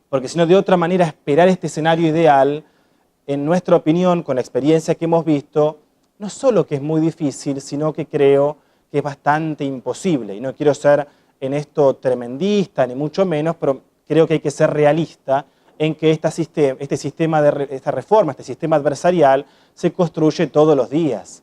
porque si no, de otra manera, esperar este escenario ideal, en nuestra opinión, con la experiencia que hemos visto, no solo que es muy difícil, sino que creo que es bastante imposible. Y no quiero ser en esto tremendista, ni mucho menos, pero creo que hay que ser realista en que esta reforma, este sistema adversarial, se construye todos los días.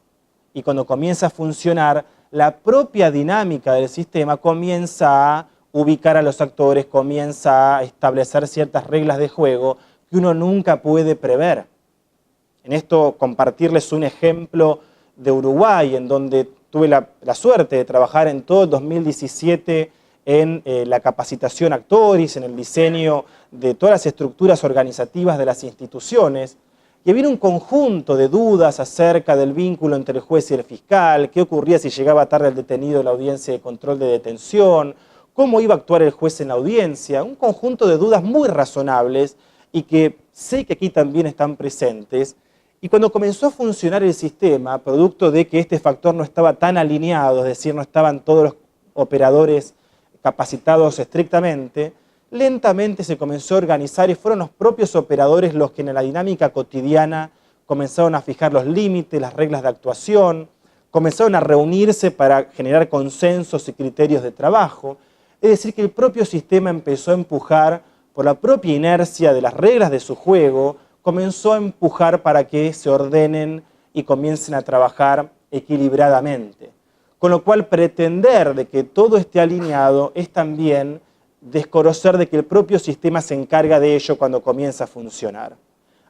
Y cuando comienza a funcionar, la propia dinámica del sistema comienza a ubicar a los actores, comienza a establecer ciertas reglas de juego que uno nunca puede prever. En esto, compartirles un ejemplo de Uruguay, en donde tuve la suerte de trabajar en todo el 2017 en la capacitación actoris, en el diseño de todas las estructuras organizativas de las instituciones, y había un conjunto de dudas acerca del vínculo entre el juez y el fiscal, qué ocurría si llegaba tarde el detenido en la audiencia de control de detención, cómo iba a actuar el juez en la audiencia, un conjunto de dudas muy razonables y que sé que aquí también están presentes. Y cuando comenzó a funcionar el sistema, producto de que este factor no estaba tan alineado, es decir, no estaban todos los operadores capacitados estrictamente, lentamente se comenzó a organizar y fueron los propios operadores los que en la dinámica cotidiana comenzaron a fijar los límites, las reglas de actuación, comenzaron a reunirse para generar consensos y criterios de trabajo. Es decir, que el propio sistema empezó a empujar, por la propia inercia de las reglas de su juego, comenzó a empujar para que se ordenen y comiencen a trabajar equilibradamente. Con lo cual, pretender de que todo esté alineado es también desconocer de que el propio sistema se encarga de ello cuando comienza a funcionar.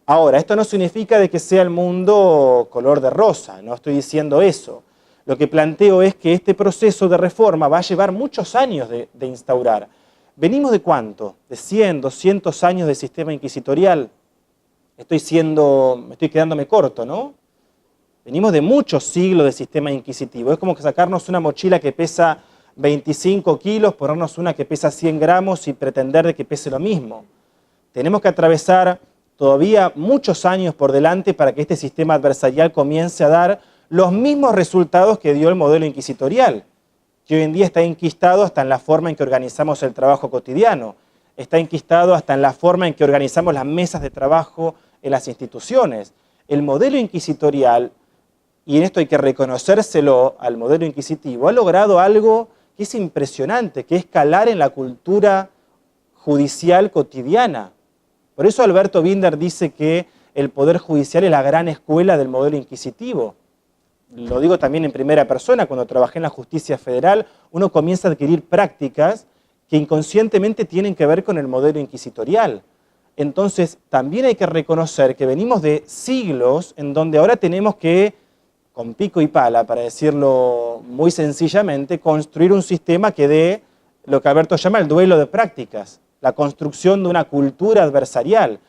Ahora, esto no significa de que sea el mundo color de rosa, no estoy diciendo eso. Lo que planteo es que este proceso de reforma va a llevar muchos años de instaurar. ¿Venimos de cuánto? ¿De 100, 200 años de sistema inquisitorial? Estoy quedándome corto, ¿no? Venimos de muchos siglos de sistema inquisitivo. Es como que sacarnos una mochila que pesa 25 kilos, ponernos una que pesa 100 gramos y pretender de que pese lo mismo. Tenemos que atravesar todavía muchos años por delante para que este sistema adversarial comience a dar los mismos resultados que dio el modelo inquisitorial, que hoy en día está enquistado hasta en la forma en que organizamos el trabajo cotidiano, está enquistado hasta en la forma en que organizamos las mesas de trabajo en las instituciones. El modelo inquisitorial, y en esto hay que reconocérselo al modelo inquisitivo, ha logrado algo que es impresionante, que es calar en la cultura judicial cotidiana. Por eso Alberto Binder dice que el Poder Judicial es la gran escuela del modelo inquisitivo. Lo digo también en primera persona, cuando trabajé en la justicia federal, uno comienza a adquirir prácticas que inconscientemente tienen que ver con el modelo inquisitorial. Entonces, también hay que reconocer que venimos de siglos en donde ahora tenemos que, con pico y pala, para decirlo muy sencillamente, construir un sistema que dé lo que Alberto llama el duelo de prácticas, la construcción de una cultura adversarial.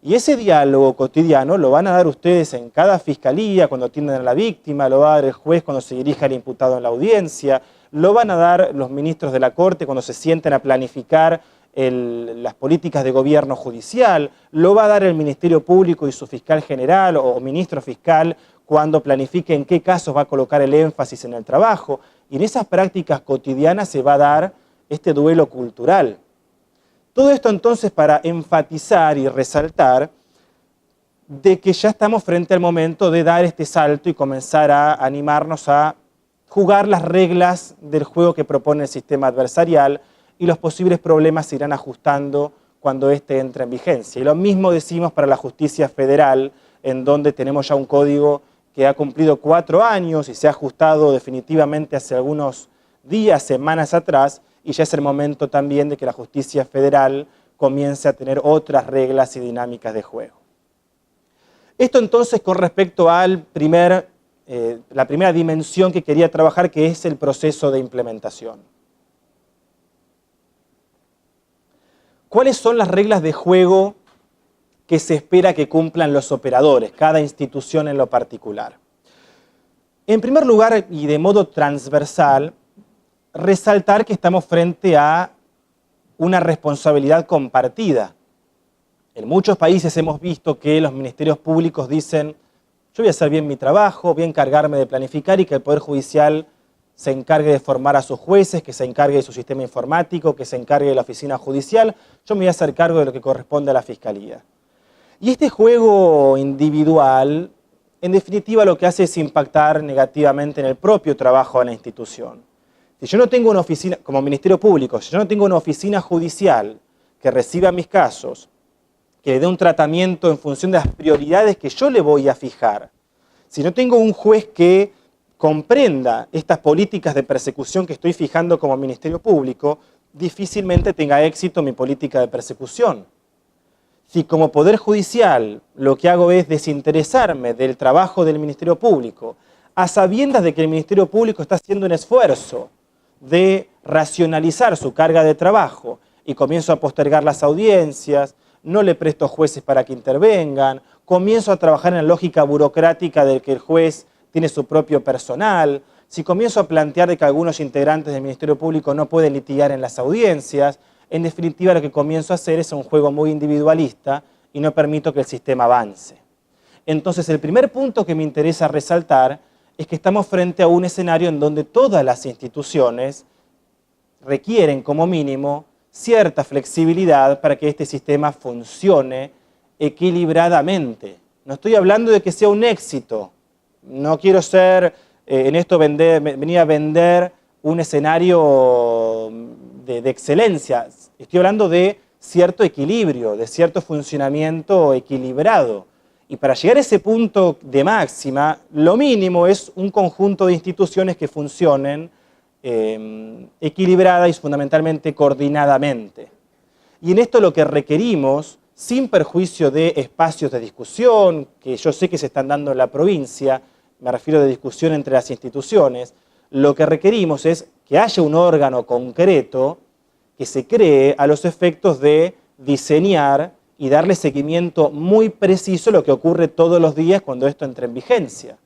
Y ese diálogo cotidiano lo van a dar ustedes en cada fiscalía, cuando atienden a la víctima, lo va a dar el juez cuando se dirige al imputado en la audiencia, lo van a dar los ministros de la Corte cuando se sienten a planificar las políticas de gobierno judicial, lo va a dar el Ministerio Público y su fiscal general o ministro fiscal cuando planifique en qué casos va a colocar el énfasis en el trabajo. Y en esas prácticas cotidianas se va a dar este duelo cultural. Todo esto entonces para enfatizar y resaltar de que ya estamos frente al momento de dar este salto y comenzar a animarnos a jugar las reglas del juego que propone el sistema adversarial, y los posibles problemas se irán ajustando cuando éste entre en vigencia. Y lo mismo decimos para la justicia federal, en donde tenemos ya un código que ha cumplido 4 años y se ha ajustado definitivamente hace algunos días, semanas atrás, y ya es el momento también de que la justicia federal comience a tener otras reglas y dinámicas de juego. Esto entonces con respecto al la primera dimensión que quería trabajar, que es el proceso de implementación. ¿Cuáles son las reglas de juego que se espera que cumplan los operadores, cada institución en lo particular? En primer lugar, y de modo transversal, resaltar que estamos frente a una responsabilidad compartida. En muchos países hemos visto que los ministerios públicos dicen: yo voy a hacer bien mi trabajo, voy a encargarme de planificar, y que el Poder Judicial se encargue de formar a sus jueces, que se encargue de su sistema informático, que se encargue de la oficina judicial. Yo me voy a hacer cargo de lo que corresponde a la Fiscalía. Y este juego individual, en definitiva, lo que hace es impactar negativamente en el propio trabajo de la institución. Si yo no tengo una oficina, como Ministerio Público, si yo no tengo una oficina judicial que reciba mis casos, que le dé un tratamiento en función de las prioridades que yo le voy a fijar, si no tengo un juez que comprenda estas políticas de persecución que estoy fijando como Ministerio Público, difícilmente tenga éxito mi política de persecución. Si como Poder Judicial lo que hago es desinteresarme del trabajo del Ministerio Público, a sabiendas de que el Ministerio Público está haciendo un esfuerzo de racionalizar su carga de trabajo y comienzo a postergar las audiencias, no le presto jueces para que intervengan, comienzo a trabajar en la lógica burocrática de que el juez tiene su propio personal, si comienzo a plantear de que algunos integrantes del Ministerio Público no pueden litigar en las audiencias, en definitiva lo que comienzo a hacer es un juego muy individualista y no permito que el sistema avance. Entonces el primer punto que me interesa resaltar es que estamos frente a un escenario en donde todas las instituciones requieren como mínimo cierta flexibilidad para que este sistema funcione equilibradamente. No estoy hablando de que sea un éxito, no quiero ser, en esto venir a vender un escenario de excelencia, estoy hablando de cierto equilibrio, de cierto funcionamiento equilibrado. Y para llegar a ese punto de máxima, lo mínimo es un conjunto de instituciones que funcionen equilibrada y fundamentalmente coordinadamente. Y en esto lo que requerimos, sin perjuicio de espacios de discusión, que yo sé que se están dando en la provincia, me refiero de discusión entre las instituciones, lo que requerimos es que haya un órgano concreto que se cree a los efectos de diseñar y darle seguimiento muy preciso a lo que ocurre todos los días cuando esto entra en vigencia.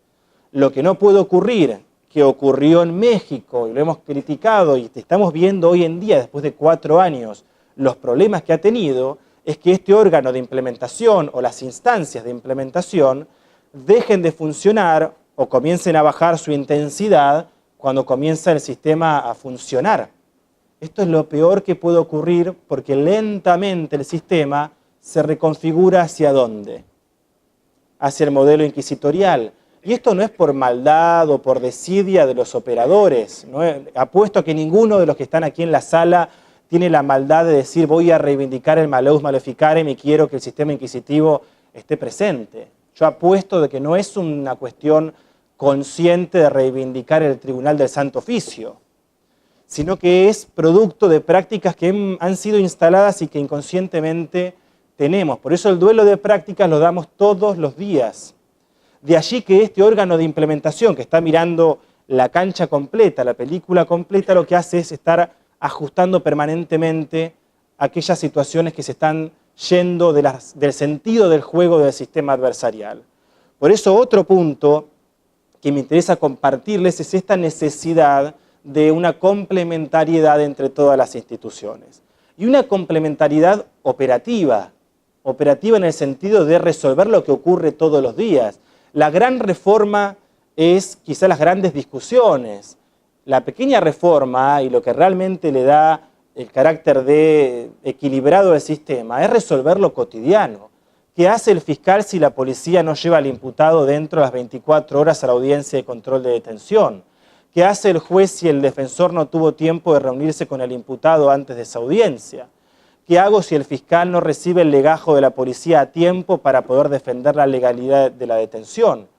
Lo que no puede ocurrir, que ocurrió en México, y lo hemos criticado y estamos viendo hoy en día, después de 4 años, los problemas que ha tenido, es que este órgano de implementación o las instancias de implementación dejen de funcionar o comiencen a bajar su intensidad cuando comienza el sistema a funcionar. Esto es lo peor que puede ocurrir porque lentamente el sistema se reconfigura ¿hacia dónde? Hacia el modelo inquisitorial. Y esto no es por maldad o por desidia de los operadores, ¿no? Apuesto a que ninguno de los que están aquí en la sala tiene la maldad de decir voy a reivindicar el maleus maleficarem y quiero que el sistema inquisitivo esté presente. Yo apuesto de que no es una cuestión consciente de reivindicar el Tribunal del Santo Oficio, sino que es producto de prácticas que han sido instaladas y que inconscientemente tenemos. Por eso el duelo de prácticas lo damos todos los días. De allí que este órgano de implementación que está mirando la cancha completa, la película completa, lo que hace es estar ajustando permanentemente aquellas situaciones que se están yendo del sentido del juego del sistema adversarial. Por eso otro punto que me interesa compartirles es esta necesidad de una complementariedad entre todas las instituciones. Y una complementariedad operativa en el sentido de resolver lo que ocurre todos los días. La gran reforma es quizá las grandes discusiones. La pequeña reforma y lo que realmente le da el carácter de equilibrado del sistema es resolver lo cotidiano. ¿Qué hace el fiscal si la policía no lleva al imputado dentro de las 24 horas a la audiencia de control de detención? ¿Qué hace el juez si el defensor no tuvo tiempo de reunirse con el imputado antes de esa audiencia? ¿Qué hago si el fiscal no recibe el legajo de la policía a tiempo para poder defender la legalidad de la detención?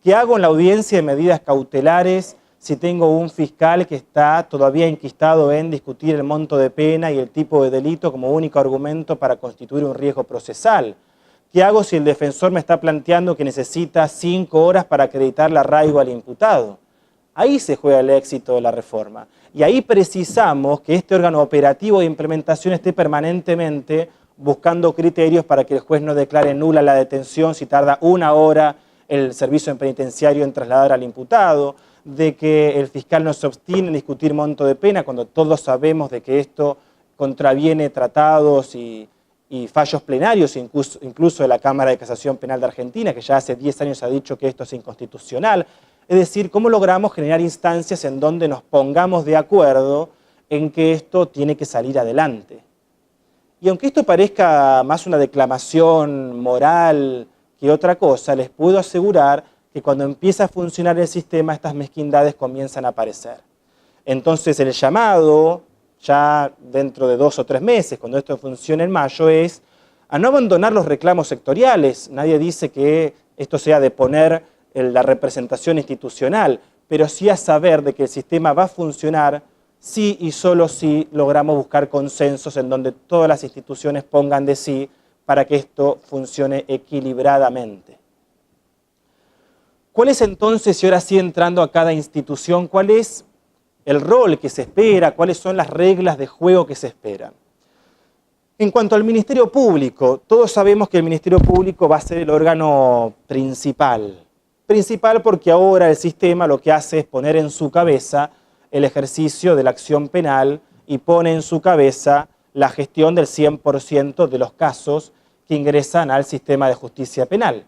¿Qué hago en la audiencia de medidas cautelares si tengo un fiscal que está todavía enquistado en discutir el monto de pena y el tipo de delito como único argumento para constituir un riesgo procesal? ¿Qué hago si el defensor me está planteando que necesita 5 horas para acreditar el arraigo al imputado? Ahí se juega el éxito de la reforma. Y ahí precisamos que este órgano operativo de implementación esté permanentemente buscando criterios para que el juez no declare nula la detención si tarda 1 hora el servicio penitenciario en trasladar al imputado, de que el fiscal no se obstine en discutir monto de pena cuando todos sabemos de que esto contraviene tratados y fallos plenarios, incluso de la Cámara de Casación Penal de Argentina, que ya hace 10 años ha dicho que esto es inconstitucional. Es Es decir, cómo logramos generar instancias en donde nos pongamos de acuerdo en que esto tiene que salir adelante. Y aunque esto parezca más una declamación moral que otra cosa, les puedo asegurar que cuando empieza a funcionar el sistema, estas mezquindades comienzan a aparecer. Entonces el llamado, ya dentro de 2 o 3 meses, cuando esto funcione en mayo, es a no abandonar los reclamos sectoriales. Nadie dice que esto sea de poner la representación institucional, pero sí a saber de que el sistema va a funcionar si y solo si logramos buscar consensos en donde todas las instituciones pongan de sí para que esto funcione equilibradamente. ¿Cuál es entonces, y ahora sí entrando a cada institución, cuál es el rol que se espera, cuáles son las reglas de juego que se esperan? En cuanto al Ministerio Público, todos sabemos que el Ministerio Público va a ser el órgano principal. Principal porque ahora el sistema lo que hace es poner en su cabeza el ejercicio de la acción penal y pone en su cabeza la gestión del 100% de los casos que ingresan al sistema de justicia penal.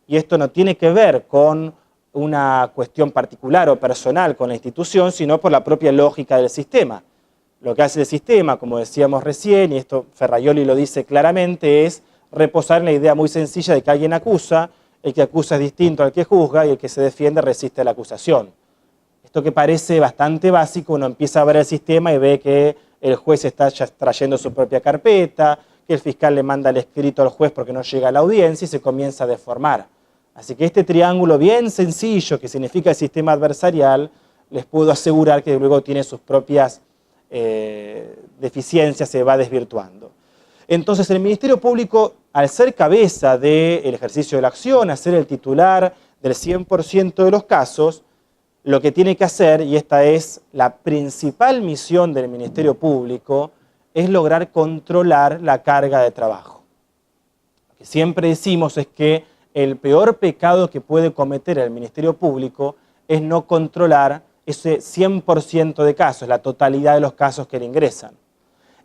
Y esto no tiene que ver con una cuestión particular o personal con la institución, sino por la propia lógica del sistema. Lo que hace el sistema, como decíamos recién, y esto Ferraioli lo dice claramente, es reposar en la idea muy sencilla de que alguien acusa, el que acusa es distinto al que juzga y el que se defiende resiste a la acusación. Esto que parece bastante básico, uno empieza a ver el sistema y ve que el juez está ya trayendo su propia carpeta, que el fiscal le manda el escrito al juez porque no llega a la audiencia y se comienza a deformar. Así que este triángulo bien sencillo que significa el sistema adversarial, les puedo asegurar que luego tiene sus propias deficiencias, se va desvirtuando. Entonces el Ministerio Público, al ser cabeza del ejercicio de la acción, a ser el titular del 100% de los casos, lo que tiene que hacer, y esta es la principal misión del Ministerio Público, es lograr controlar la carga de trabajo. Lo que siempre decimos es que el peor pecado que puede cometer el Ministerio Público es no controlar ese 100% de casos, la totalidad de los casos que le ingresan.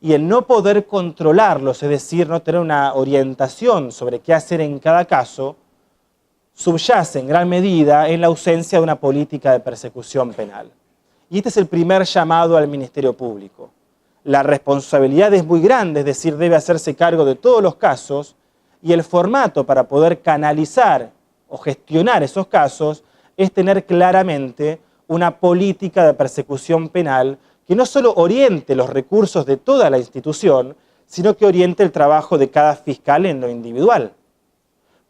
Y el no poder controlarlos, es decir, no tener una orientación sobre qué hacer en cada caso, subyace en gran medida en la ausencia de una política de persecución penal. Y este es el primer llamado al Ministerio Público. La responsabilidad es muy grande, es decir, debe hacerse cargo de todos los casos, y el formato para poder canalizar o gestionar esos casos es tener claramente una política de persecución penal que no solo oriente los recursos de toda la institución, sino que oriente el trabajo de cada fiscal en lo individual.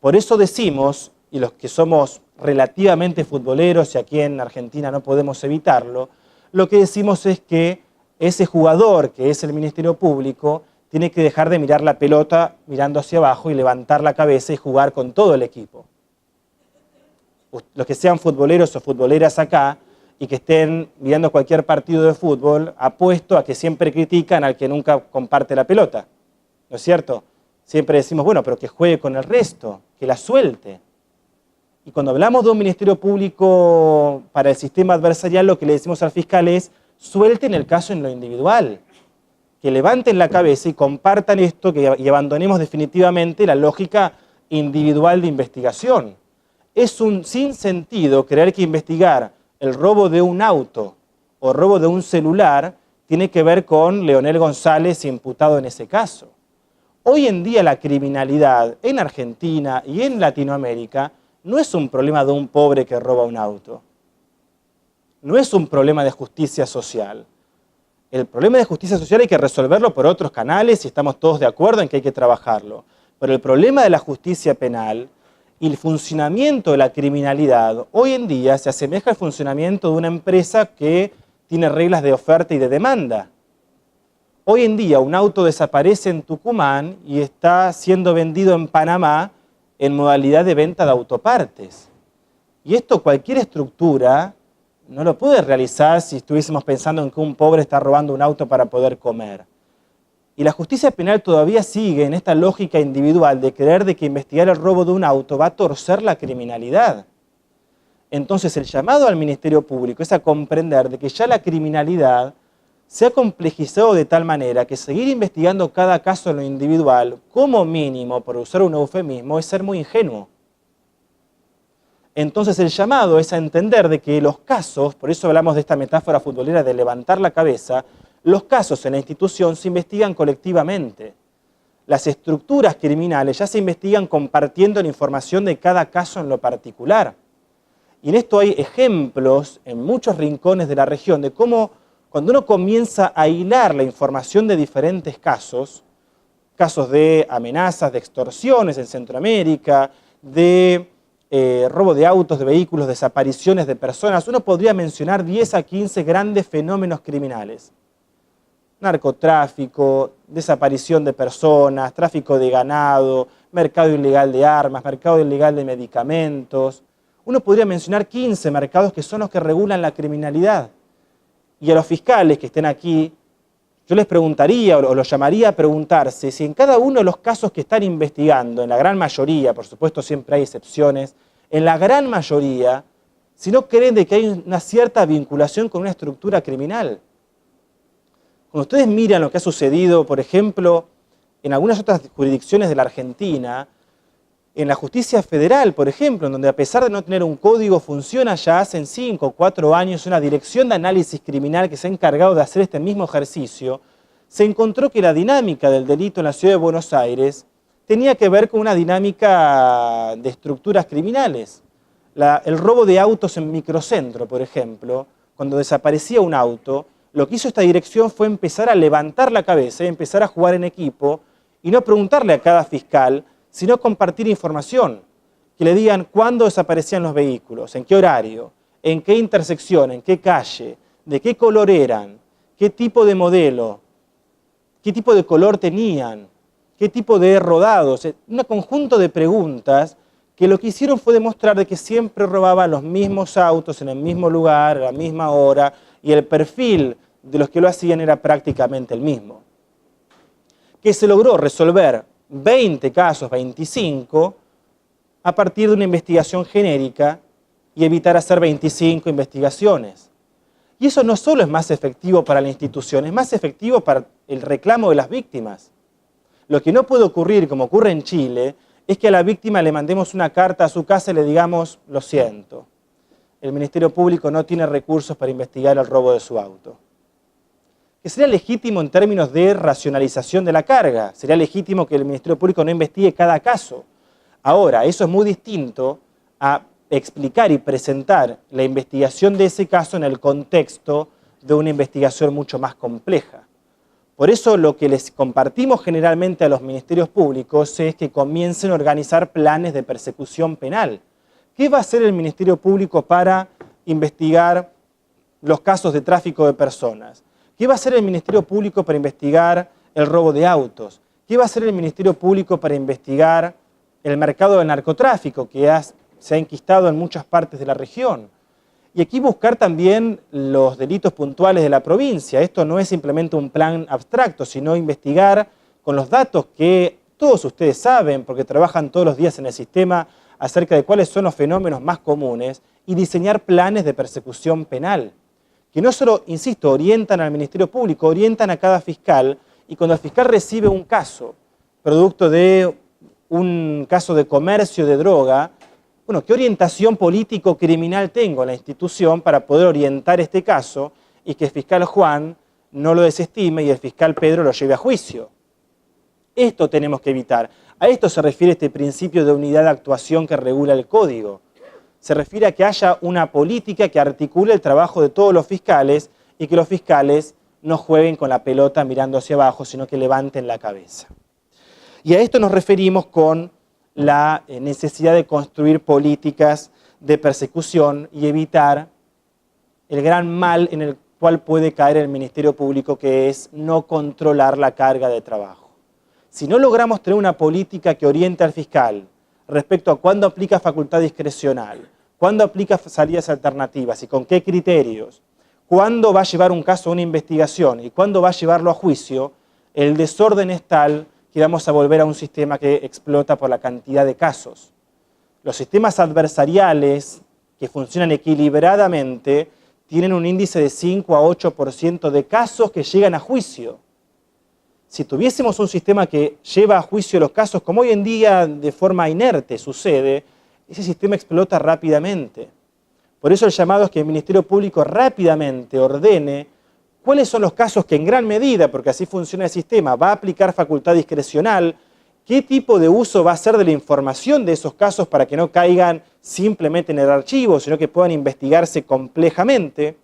Por eso decimos, y los que somos relativamente futboleros, y aquí en Argentina no podemos evitarlo, lo que decimos es que ese jugador que es el Ministerio Público tiene que dejar de mirar la pelota mirando hacia abajo y levantar la cabeza y jugar con todo el equipo. Los que sean futboleros o futboleras acá y que estén mirando cualquier partido de fútbol, apuesto a que siempre critican al que nunca comparte la pelota, ¿no es cierto? Siempre decimos, bueno, pero que juegue con el resto, que la suelte. Y cuando hablamos de un Ministerio Público para el sistema adversarial, lo que le decimos al fiscal es, suelten el caso en lo individual, que levanten la cabeza y compartan esto y abandonemos definitivamente la lógica individual de investigación. Es un sinsentido creer que investigar el robo de un auto o robo de un celular tiene que ver con Leonel González imputado en ese caso. Hoy en día la criminalidad en Argentina y en Latinoamérica no es un problema de un pobre que roba un auto. No es un problema de justicia social. El problema de justicia social hay que resolverlo por otros canales y estamos todos de acuerdo en que hay que trabajarlo. Pero el problema de la justicia penal y el funcionamiento de la criminalidad hoy en día se asemeja al funcionamiento de una empresa que tiene reglas de oferta y de demanda. Hoy en día un auto desaparece en Tucumán y está siendo vendido en Panamá en modalidad de venta de autopartes. Y esto cualquier estructura no lo puede realizar si estuviésemos pensando en que un pobre está robando un auto para poder comer. Y la justicia penal todavía sigue en esta lógica individual de creer de que investigar el robo de un auto va a torcer la criminalidad. Entonces el llamado al Ministerio Público es a comprender de que ya la criminalidad se ha complejizado de tal manera que seguir investigando cada caso en lo individual, como mínimo, por usar un eufemismo, es ser muy ingenuo. Entonces el llamado es a entender de que los casos, por eso hablamos de esta metáfora futbolera de levantar la cabeza, los casos en la institución se investigan colectivamente. Las estructuras criminales ya se investigan compartiendo la información de cada caso en lo particular. Y en esto hay ejemplos en muchos rincones de la región de cómo cuando uno comienza a hilar la información de diferentes casos, casos de amenazas, de extorsiones en Centroamérica, de robo de autos, de vehículos, desapariciones de personas, uno podría mencionar 10 a 15 grandes fenómenos criminales. Narcotráfico, desaparición de personas, tráfico de ganado, mercado ilegal de armas, mercado ilegal de medicamentos. Uno podría mencionar 15 mercados que son los que regulan la criminalidad. Y a los fiscales que estén aquí, yo les preguntaría o los llamaría a preguntarse si en cada uno de los casos que están investigando, en la gran mayoría, por supuesto siempre hay excepciones, en la gran mayoría, si no creen de que hay una cierta vinculación con una estructura criminal. Cuando ustedes miran lo que ha sucedido, por ejemplo, en algunas otras jurisdicciones de la Argentina, en la justicia federal, por ejemplo, en donde a pesar de no tener un código, funciona ya hace 5 o 4 años una dirección de análisis criminal que se ha encargado de hacer este mismo ejercicio, se encontró que la dinámica del delito en la ciudad de Buenos Aires tenía que ver con una dinámica de estructuras criminales. El robo de autos en microcentro, por ejemplo, cuando desaparecía un auto, lo que hizo esta dirección fue empezar a levantar la cabeza, empezar a jugar en equipo y no preguntarle a cada fiscal, sino compartir información, que le digan cuándo desaparecían los vehículos, en qué horario, en qué intersección, en qué calle, de qué color eran, qué tipo de modelo, qué tipo de color tenían, qué tipo de rodados, un conjunto de preguntas que lo que hicieron fue demostrar de que siempre robaban los mismos autos en el mismo lugar, a la misma hora, y el perfil de los que lo hacían era prácticamente el mismo. Que se logró resolver 20 casos, 25, a partir de una investigación genérica y evitar hacer 25 investigaciones. Y eso no solo es más efectivo para la institución, es más efectivo para el reclamo de las víctimas. Lo que no puede ocurrir, como ocurre en Chile, es que a la víctima le mandemos una carta a su casa y le digamos, lo siento, el Ministerio Público no tiene recursos para investigar el robo de su auto. Que sería legítimo en términos de racionalización de la carga, sería legítimo que el Ministerio Público no investigue cada caso. Ahora, eso es muy distinto a explicar y presentar la investigación de ese caso en el contexto de una investigación mucho más compleja. Por eso lo que les compartimos generalmente a los ministerios públicos es que comiencen a organizar planes de persecución penal. ¿Qué va a hacer el Ministerio Público para investigar los casos de tráfico de personas? ¿Qué va a hacer el Ministerio Público para investigar el robo de autos? ¿Qué va a hacer el Ministerio Público para investigar el mercado del narcotráfico que se ha enquistado en muchas partes de la región? Y aquí buscar también los delitos puntuales de la provincia. Esto no es simplemente un plan abstracto, sino investigar con los datos que todos ustedes saben, porque trabajan todos los días en el sistema, acerca de cuáles son los fenómenos más comunes y diseñar planes de persecución penal. Que no solo, insisto, orientan al Ministerio Público, orientan a cada fiscal y cuando el fiscal recibe un caso, producto de un caso de comercio de droga, bueno, ¿qué orientación político-criminal tengo en la institución para poder orientar este caso y que el fiscal Juan no lo desestime y el fiscal Pedro lo lleve a juicio? Esto tenemos que evitar. A esto se refiere este principio de unidad de actuación que regula el Código. Se refiere a que haya una política que articule el trabajo de todos los fiscales y que los fiscales no jueguen con la pelota mirando hacia abajo, sino que levanten la cabeza. Y a esto nos referimos con la necesidad de construir políticas de persecución y evitar el gran mal en el cual puede caer el Ministerio Público, que es no controlar la carga de trabajo. Si no logramos tener una política que oriente al fiscal respecto a cuándo aplica facultad discrecional, cuándo aplica salidas alternativas y con qué criterios, cuándo va a llevar un caso a una investigación y cuándo va a llevarlo a juicio, el desorden es tal que vamos a volver a un sistema que explota por la cantidad de casos. Los sistemas adversariales que funcionan equilibradamente tienen un índice de 5 a 8% de casos que llegan a juicio. Si tuviésemos un sistema que lleva a juicio los casos, como hoy en día de forma inerte sucede, ese sistema explota rápidamente. Por eso el llamado es que el Ministerio Público rápidamente ordene cuáles son los casos que en gran medida, porque así funciona el sistema, va a aplicar facultad discrecional, qué tipo de uso va a hacer de la información de esos casos para que no caigan simplemente en el archivo, sino que puedan investigarse complejamente,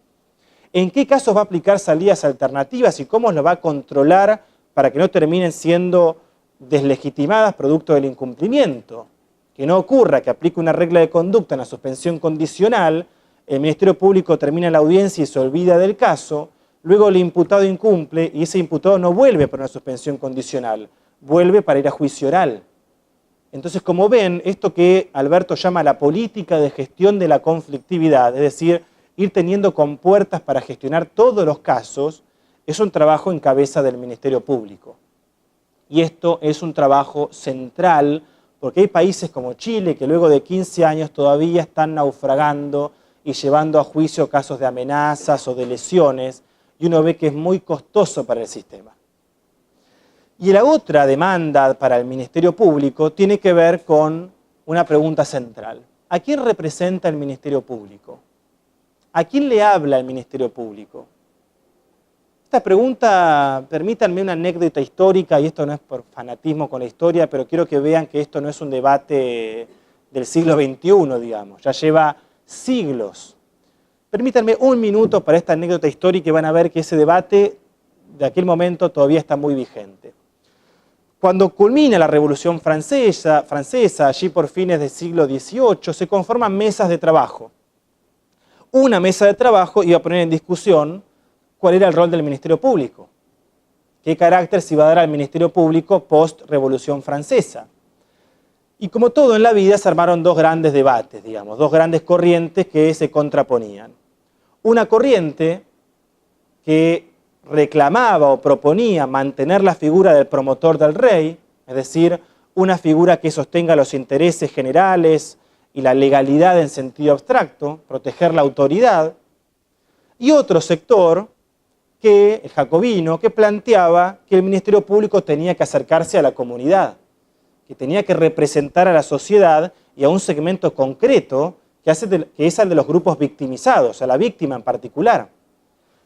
en qué casos va a aplicar salidas alternativas y cómo lo va a controlar para que no terminen siendo deslegitimadas producto del incumplimiento. Que no ocurra que aplique una regla de conducta en la suspensión condicional, el Ministerio Público termina la audiencia y se olvida del caso, luego el imputado incumple y ese imputado no vuelve por una suspensión condicional, vuelve para ir a juicio oral. Entonces, como ven, esto que Alberto llama la política de gestión de la conflictividad, es decir, ir teniendo compuertas para gestionar todos los casos, es un trabajo en cabeza del Ministerio Público. Y esto es un trabajo central, porque hay países como Chile que luego de 15 años todavía están naufragando y llevando a juicio casos de amenazas o de lesiones, y uno ve que es muy costoso para el sistema. Y la otra demanda para el Ministerio Público tiene que ver con una pregunta central. ¿A quién representa el Ministerio Público? ¿A quién le habla el Ministerio Público? Esta pregunta, permítanme una anécdota histórica, y esto no es por fanatismo con la historia, pero quiero que vean que esto no es un debate del siglo XXI, digamos, ya lleva siglos. Permítanme un minuto para esta anécdota histórica y van a ver que ese debate de aquel momento todavía está muy vigente. Cuando culmina la Revolución Francesa, allí por fines del siglo XVIII, se conforman mesas de trabajo. Una mesa de trabajo iba a poner en discusión cuál era el rol del Ministerio Público, qué carácter se iba a dar al Ministerio Público post-Revolución Francesa. Y como todo en la vida, se armaron dos grandes debates, digamos, dos grandes corrientes que se contraponían. Una corriente que reclamaba o proponía mantener la figura del promotor del rey, es decir, una figura que sostenga los intereses generales y la legalidad en sentido abstracto, proteger la autoridad, y otro sector, el jacobino, que planteaba que el Ministerio Público tenía que acercarse a la comunidad, que tenía que representar a la sociedad y a un segmento concreto que es el de los grupos victimizados, a la víctima en particular.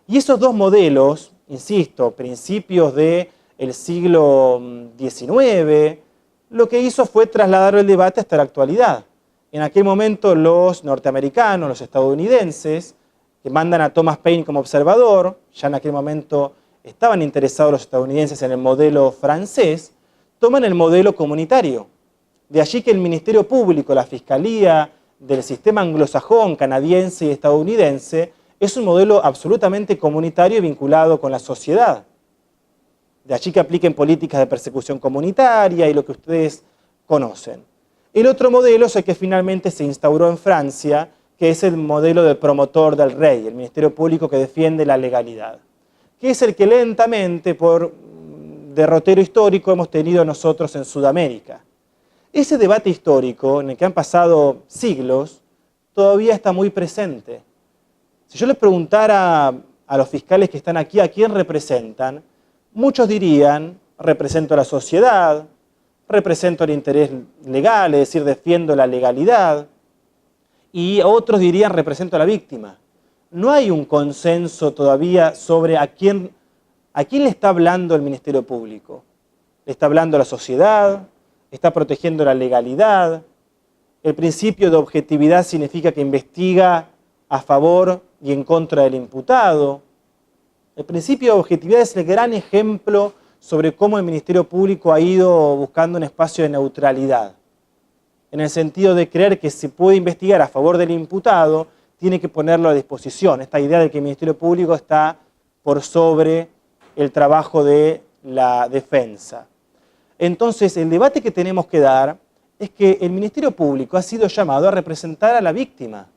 Y esos dos modelos, insisto, principios del siglo XIX, lo que hizo fue trasladar el debate hasta la actualidad. En aquel momento los norteamericanos, los estadounidenses, que mandan a Thomas Paine como observador, ya en aquel momento estaban interesados los estadounidenses en el modelo francés, toman el modelo comunitario. De allí que el Ministerio Público, la Fiscalía del sistema anglosajón, canadiense y estadounidense, es un modelo absolutamente comunitario y vinculado con la sociedad. De allí que apliquen políticas de persecución comunitaria y lo que ustedes conocen. El otro modelo es el que finalmente se instauró en Francia, que es el modelo del promotor del rey, el Ministerio Público que defiende la legalidad, que es el que lentamente, por derrotero histórico, hemos tenido nosotros en Sudamérica. Ese debate histórico, en el que han pasado siglos, todavía está muy presente. Si yo les preguntara a los fiscales que están aquí a quién representan, muchos dirían, represento a la sociedad, represento el interés legal, es decir, defiendo la legalidad, y otros dirían, represento a la víctima. No hay un consenso todavía sobre a quién le está hablando el Ministerio Público. ¿Le está hablando a la sociedad? ¿Está protegiendo la legalidad? El principio de objetividad significa que investiga a favor y en contra del imputado. El principio de objetividad es el gran ejemplo sobre cómo el Ministerio Público ha ido buscando un espacio de neutralidad, en el sentido de creer que se puede investigar a favor del imputado, tiene que ponerlo a disposición. Esta idea de que el Ministerio Público está por sobre el trabajo de la defensa. Entonces, el debate que tenemos que dar es que el Ministerio Público ha sido llamado a representar a la víctima,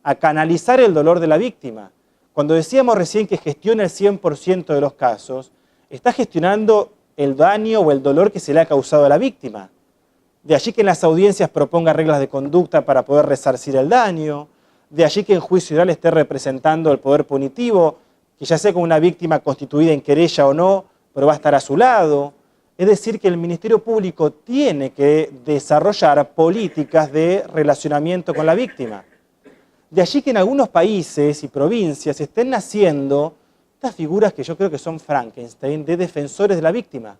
a canalizar el dolor de la víctima. Cuando decíamos recién que gestiona el 100% de los casos, está gestionando el daño o el dolor que se le ha causado a la víctima. De allí que en las audiencias proponga reglas de conducta para poder resarcir el daño, de allí que en juicio oral esté representando el poder punitivo, que ya sea con una víctima constituida en querella o no, pero va a estar a su lado, Es decir, que el Ministerio Público tiene que desarrollar políticas de relacionamiento con la víctima. De allí que en algunos países y provincias estén naciendo estas figuras que yo creo que son Frankenstein, de defensores de la víctima.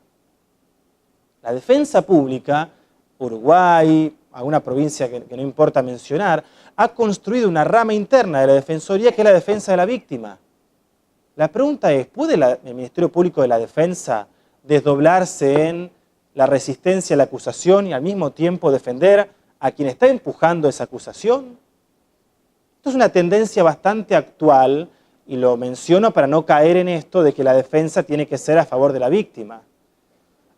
La defensa pública, Uruguay, alguna provincia que no importa mencionar, ha construido una rama interna de la Defensoría que es la defensa de la víctima. La pregunta es, ¿puede el Ministerio Público de la Defensa desdoblarse en la resistencia a la acusación y al mismo tiempo defender a quien está empujando esa acusación? Esto es una tendencia bastante actual y lo menciono para no caer en esto de que la defensa tiene que ser a favor de la víctima.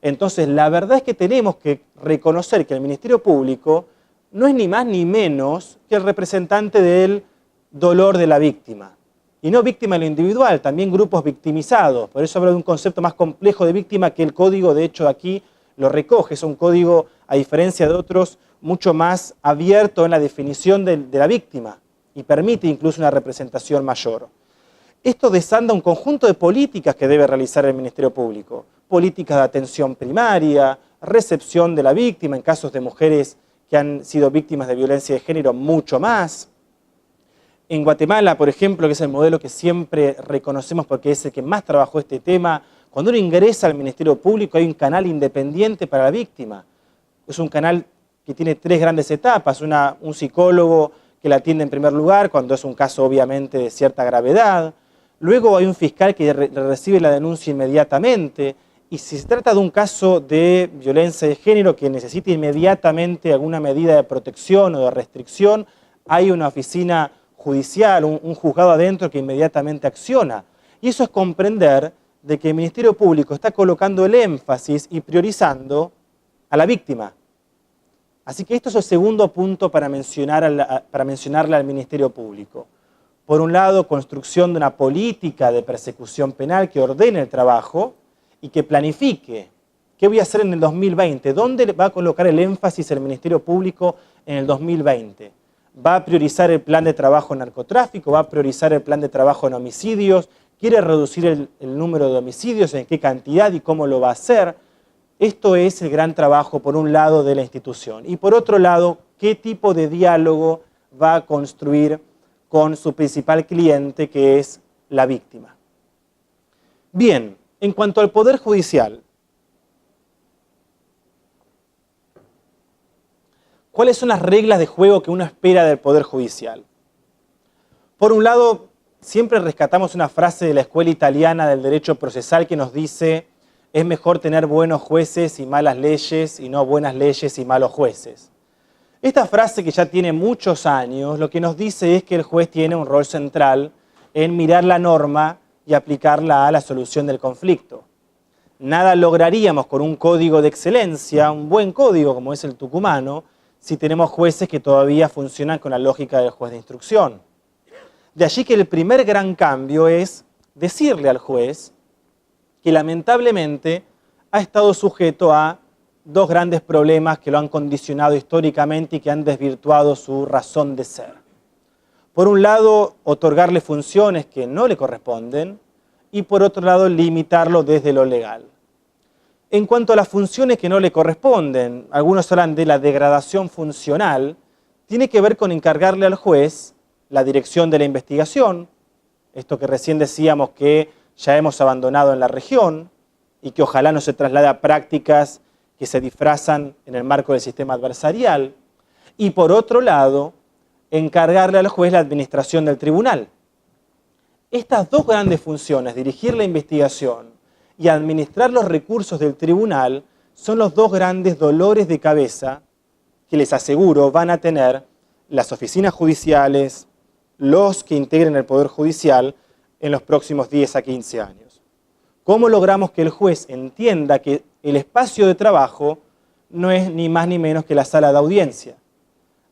Entonces, la verdad es que tenemos que reconocer que el Ministerio Público no es ni más ni menos que el representante del dolor de la víctima. Y no víctima en lo individual, también grupos victimizados. Por eso hablo de un concepto más complejo de víctima que el código, de hecho, aquí lo recoge. Es un código, a diferencia de otros, mucho más abierto en la definición de la víctima y permite incluso una representación mayor. Esto desanda un conjunto de políticas que debe realizar el Ministerio Público. Políticas de atención primaria, recepción de la víctima en casos de mujeres que han sido víctimas de violencia de género, mucho más. En Guatemala, por ejemplo, que es el modelo que siempre reconocemos porque es el que más trabajó este tema, cuando uno ingresa al Ministerio Público hay un canal independiente para la víctima. Es un canal que tiene 3 grandes etapas, un psicólogo que la atiende en primer lugar, cuando es un caso obviamente de cierta gravedad. Luego hay un fiscal que recibe la denuncia inmediatamente. Y si se trata de un caso de violencia de género que necesita inmediatamente alguna medida de protección o de restricción, hay una oficina judicial, un juzgado adentro que inmediatamente acciona. Y eso es comprender de que el Ministerio Público está colocando el énfasis y priorizando a la víctima. Así que esto es el segundo punto para mencionarle al Ministerio Público. Por un lado, construcción de una política de persecución penal que ordene el trabajo y que planifique. ¿Qué voy a hacer en el 2020? ¿Dónde va a colocar el énfasis el Ministerio Público en el 2020? ¿Va a priorizar el plan de trabajo en narcotráfico? ¿Va a priorizar el plan de trabajo en homicidios? ¿Quiere reducir el número de homicidios? ¿En qué cantidad y cómo lo va a hacer? Esto es el gran trabajo, por un lado, de la institución. Y por otro lado, ¿qué tipo de diálogo va a construir con su principal cliente, que es la víctima? Bien, en cuanto al Poder Judicial, ¿cuáles son las reglas de juego que uno espera del Poder Judicial? Por un lado, siempre rescatamos una frase de la escuela italiana del derecho procesal que nos dice: es mejor tener buenos jueces y malas leyes y no buenas leyes y malos jueces. Esta frase, que ya tiene muchos años, lo que nos dice es que el juez tiene un rol central en mirar la norma y aplicarla a la solución del conflicto. Nada lograríamos con un código de excelencia, un buen código como es el tucumano, si tenemos jueces que todavía funcionan con la lógica del juez de instrucción. De allí que el primer gran cambio es decirle al juez que lamentablemente ha estado sujeto a 2 grandes problemas que lo han condicionado históricamente y que han desvirtuado su razón de ser. Por un lado, otorgarle funciones que no le corresponden y por otro lado, limitarlo desde lo legal. En cuanto a las funciones que no le corresponden, algunos hablan de la degradación funcional, tiene que ver con encargarle al juez la dirección de la investigación, esto que recién decíamos que ya hemos abandonado en la región y que ojalá no se traslade a prácticas que se disfrazan en el marco del sistema adversarial, y por otro lado, encargarle al juez la administración del tribunal. Estas 2 grandes funciones, dirigir la investigación y administrar los recursos del tribunal, son los 2 grandes dolores de cabeza que, les aseguro, van a tener las oficinas judiciales, los que integren el Poder Judicial en los próximos 10 a 15 años. ¿Cómo logramos que el juez entienda que el espacio de trabajo no es ni más ni menos que la sala de audiencia?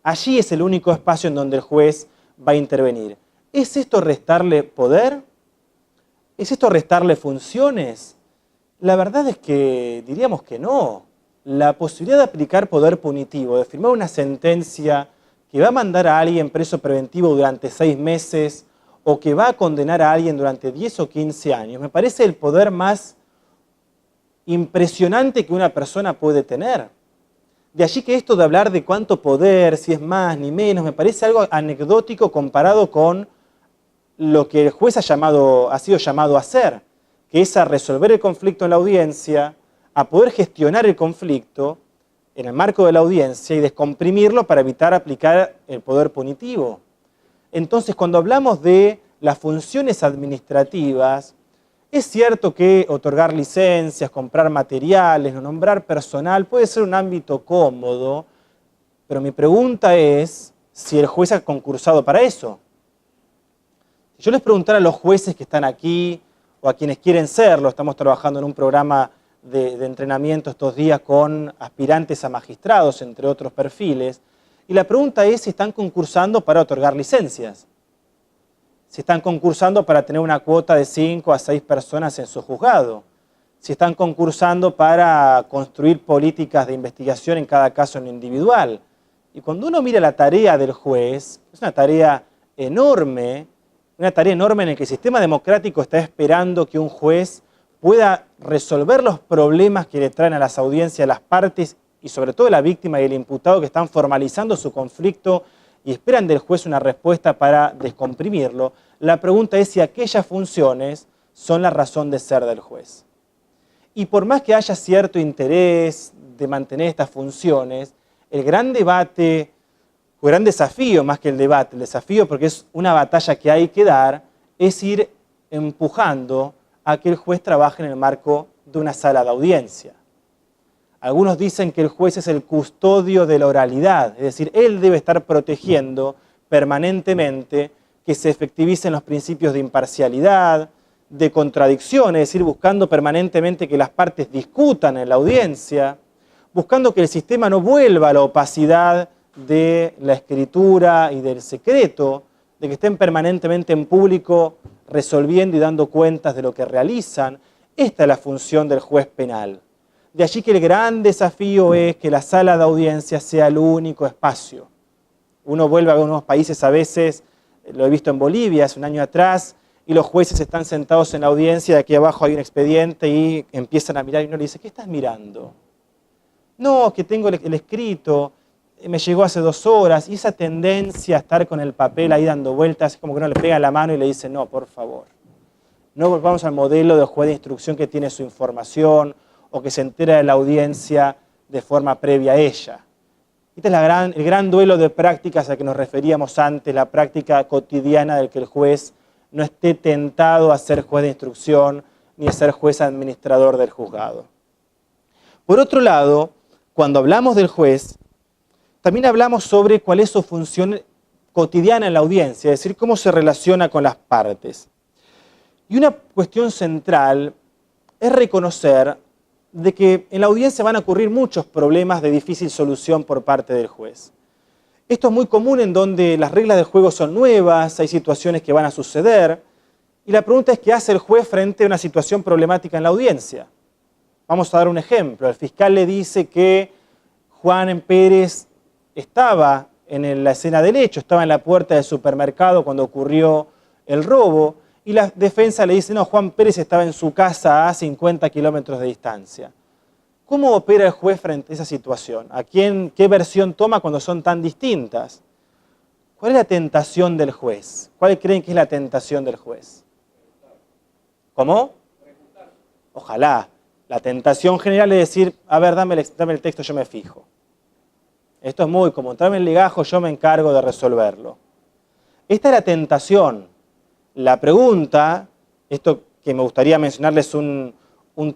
Allí es el único espacio en donde el juez va a intervenir. ¿Es esto restarle poder? ¿Es esto restarle funciones? La verdad es que diríamos que no. La posibilidad de aplicar poder punitivo, de firmar una sentencia que va a mandar a alguien preso preventivo durante 6 meses o que va a condenar a alguien durante 10 o 15 años, me parece el poder más impresionante que una persona puede tener. De allí que esto de hablar de cuánto poder, si es más ni menos, me parece algo anecdótico comparado con lo que el juez ha sido llamado a hacer, que es a resolver el conflicto en la audiencia, a poder gestionar el conflicto en el marco de la audiencia y descomprimirlo para evitar aplicar el poder punitivo. Entonces, cuando hablamos de las funciones administrativas, es cierto que otorgar licencias, comprar materiales, nombrar personal puede ser un ámbito cómodo, pero mi pregunta es si el juez ha concursado para eso. Si yo les preguntara a los jueces que están aquí o a quienes quieren serlo, estamos trabajando en un programa de entrenamiento estos días con aspirantes a magistrados, entre otros perfiles, y la pregunta es si están concursando para otorgar licencias. Si están concursando para tener una cuota de 5 a 6 personas en su juzgado, si están concursando para construir políticas de investigación en cada caso en lo individual. Y cuando uno mira la tarea del juez, es una tarea enorme en la que el sistema democrático está esperando que un juez pueda resolver los problemas que le traen a las audiencias las partes y sobre todo la víctima y el imputado que están formalizando su conflicto y esperan del juez una respuesta para descomprimirlo. La pregunta es si aquellas funciones son la razón de ser del juez. Y por más que haya cierto interés de mantener estas funciones, el gran debate, o gran desafío más que el debate, el desafío porque es una batalla que hay que dar, es ir empujando a que el juez trabaje en el marco de una sala de audiencia. Algunos dicen que el juez es el custodio de la oralidad, es decir, él debe estar protegiendo permanentemente que se efectivicen los principios de imparcialidad, de contradicción, es decir, buscando permanentemente que las partes discutan en la audiencia, buscando que el sistema no vuelva a la opacidad de la escritura y del secreto, de que estén permanentemente en público resolviendo y dando cuentas de lo que realizan. Esta es la función del juez penal. De allí que el gran desafío es que la sala de audiencia sea el único espacio. Uno vuelve a algunos países a veces, lo he visto en Bolivia hace un año atrás, y los jueces están sentados en la audiencia, de aquí abajo hay un expediente y empiezan a mirar y uno le dice, ¿qué estás mirando? No, que tengo el escrito, me llegó hace 2 horas, y esa tendencia a estar con el papel ahí dando vueltas, como que uno le pega la mano y le dice, no, por favor. No volvamos al modelo de juez de instrucción que tiene su información, o que se entera de la audiencia de forma previa a ella. Este es el gran duelo de prácticas al que nos referíamos antes, la práctica cotidiana del que el juez no esté tentado a ser juez de instrucción ni a ser juez administrador del juzgado. Por otro lado, cuando hablamos del juez, también hablamos sobre cuál es su función cotidiana en la audiencia, es decir, cómo se relaciona con las partes. Y una cuestión central es reconocer de que en la audiencia van a ocurrir muchos problemas de difícil solución por parte del juez. Esto es muy común en donde las reglas del juego son nuevas, hay situaciones que van a suceder, y la pregunta es ¿qué hace el juez frente a una situación problemática en la audiencia? Vamos a dar un ejemplo. El fiscal le dice que Juan Pérez estaba en la escena del hecho, estaba en la puerta del supermercado cuando ocurrió el robo, y la defensa le dice, no, Juan Pérez estaba en su casa a 50 kilómetros de distancia. ¿Cómo opera el juez frente a esa situación? ¿Qué versión toma cuando son tan distintas? ¿Cuál es la tentación del juez? ¿Cuál creen que es la tentación del juez? ¿Cómo? Ojalá. La tentación general es decir, a ver, dame el texto, yo me fijo. Esto es muy común, tráeme el legajo, yo me encargo de resolverlo. Esta es la tentación. La pregunta, esto que me gustaría mencionarles un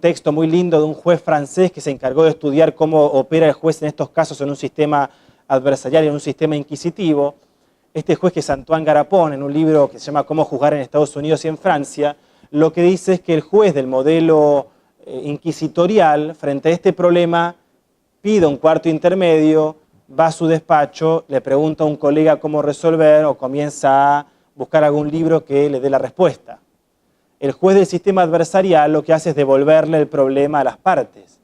texto muy lindo de un juez francés que se encargó de estudiar cómo opera el juez en estos casos en un sistema adversarial y en un sistema inquisitivo. Este juez, que es Antoine Garapon, en un libro que se llama Cómo juzgar en Estados Unidos y en Francia, lo que dice es que el juez del modelo inquisitorial, frente a este problema, pide un cuarto intermedio, va a su despacho, le pregunta a un colega cómo resolver o comienza a buscar algún libro que le dé la respuesta. El juez del sistema adversarial lo que hace es devolverle el problema a las partes.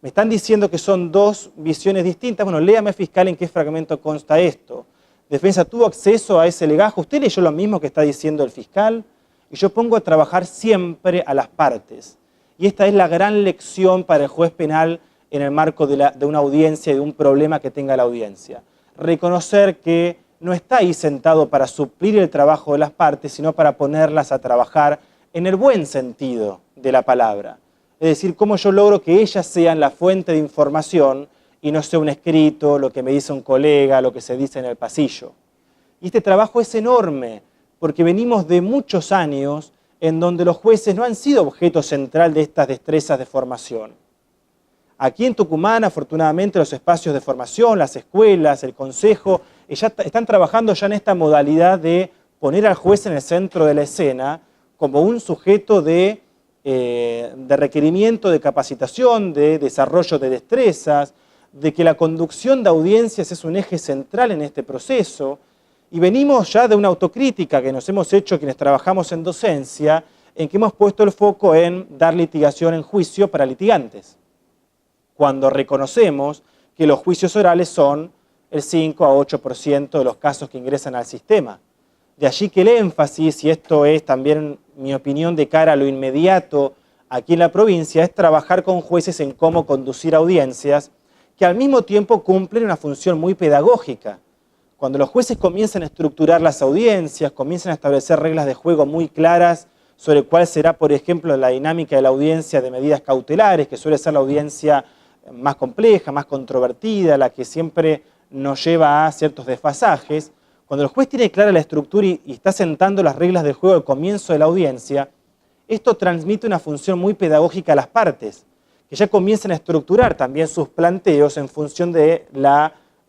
Me están diciendo que son 2 visiones distintas. Bueno, léame, fiscal, en qué fragmento consta esto. Defensa, ¿tuvo acceso a ese legajo? ¿Usted leyó lo mismo que está diciendo el fiscal? Y yo pongo a trabajar siempre a las partes. Y esta es la gran lección para el juez penal en el marco de una audiencia y de un problema que tenga la audiencia. Reconocer que no está ahí sentado para suplir el trabajo de las partes, sino para ponerlas a trabajar en el buen sentido de la palabra. Es decir, cómo yo logro que ellas sean la fuente de información y no sea un escrito, lo que me dice un colega, lo que se dice en el pasillo. Y este trabajo es enorme, porque venimos de muchos años en donde los jueces no han sido objeto central de estas destrezas de formación. Aquí en Tucumán, afortunadamente, los espacios de formación, las escuelas, el consejo, ya están trabajando ya en esta modalidad de poner al juez en el centro de la escena como un sujeto de requerimiento de capacitación, de desarrollo de destrezas, de que la conducción de audiencias es un eje central en este proceso. Y venimos ya de una autocrítica que nos hemos hecho quienes trabajamos en docencia, en que hemos puesto el foco en dar litigación en juicio para litigantes, cuando reconocemos que los juicios orales son el 5 a 8% de los casos que ingresan al sistema. De allí que el énfasis, y esto es también mi opinión de cara a lo inmediato aquí en la provincia, es trabajar con jueces en cómo conducir audiencias que al mismo tiempo cumplen una función muy pedagógica. Cuando los jueces comienzan a estructurar las audiencias, comienzan a establecer reglas de juego muy claras sobre cuál será, por ejemplo, la dinámica de la audiencia de medidas cautelares, que suele ser la audiencia más compleja, más controvertida, la que siempre nos lleva a ciertos desfasajes. Cuando el juez tiene clara la estructura y está sentando las reglas del juego al comienzo de la audiencia, esto transmite una función muy pedagógica a las partes, que ya comienzan a estructurar también sus planteos en función de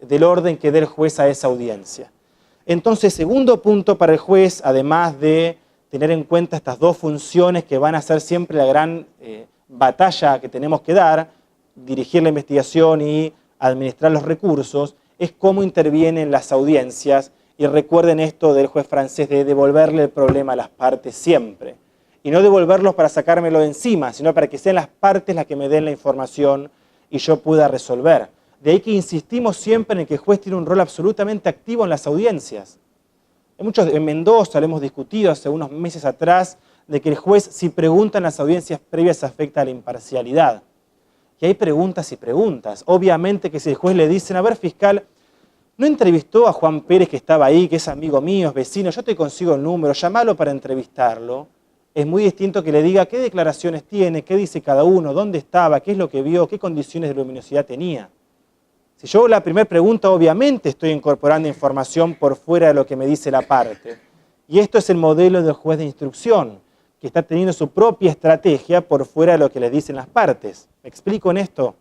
del orden que dé el juez a esa audiencia. Entonces, segundo punto para el juez, además de tener en cuenta estas dos funciones que van a ser siempre la gran batalla que tenemos que dar, dirigir la investigación y administrar los recursos, es cómo intervienen las audiencias. Y recuerden esto del juez francés de devolverle el problema a las partes siempre. Y no devolverlos para sacármelo de encima, sino para que sean las partes las que me den la información y yo pueda resolver. De ahí que insistimos siempre en que el juez tiene un rol absolutamente activo en las audiencias. En Mendoza lo hemos discutido hace unos meses atrás, de que el juez, si pregunta en las audiencias previas, afecta a la imparcialidad. Y hay preguntas y preguntas. Obviamente que si el juez le dicen, a ver, fiscal, ¿no entrevistó a Juan Pérez que estaba ahí, que es amigo mío, es vecino? Yo te consigo el número, llámalo para entrevistarlo. Es muy distinto que le diga qué declaraciones tiene, qué dice cada uno, dónde estaba, qué es lo que vio, qué condiciones de luminosidad tenía. Si yo hago la primera pregunta, obviamente estoy incorporando información por fuera de lo que me dice la parte. Y esto es el modelo del juez de instrucción, que está teniendo su propia estrategia por fuera de lo que le dicen las partes. ¿Me explico en esto?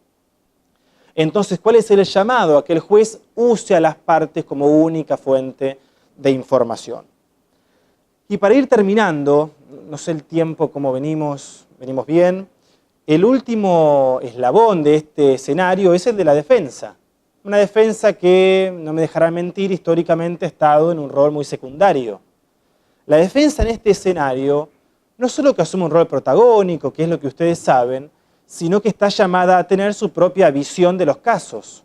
Entonces, ¿cuál es el llamado? A que el juez use a las partes como única fuente de información. Y para ir terminando, no sé el tiempo, cómo venimos bien, el último eslabón de este escenario es el de la defensa. Una defensa que, no me dejarán mentir, históricamente ha estado en un rol muy secundario. La defensa en este escenario no solo que asume un rol protagónico, que es lo que ustedes saben, sino que está llamada a tener su propia visión de los casos.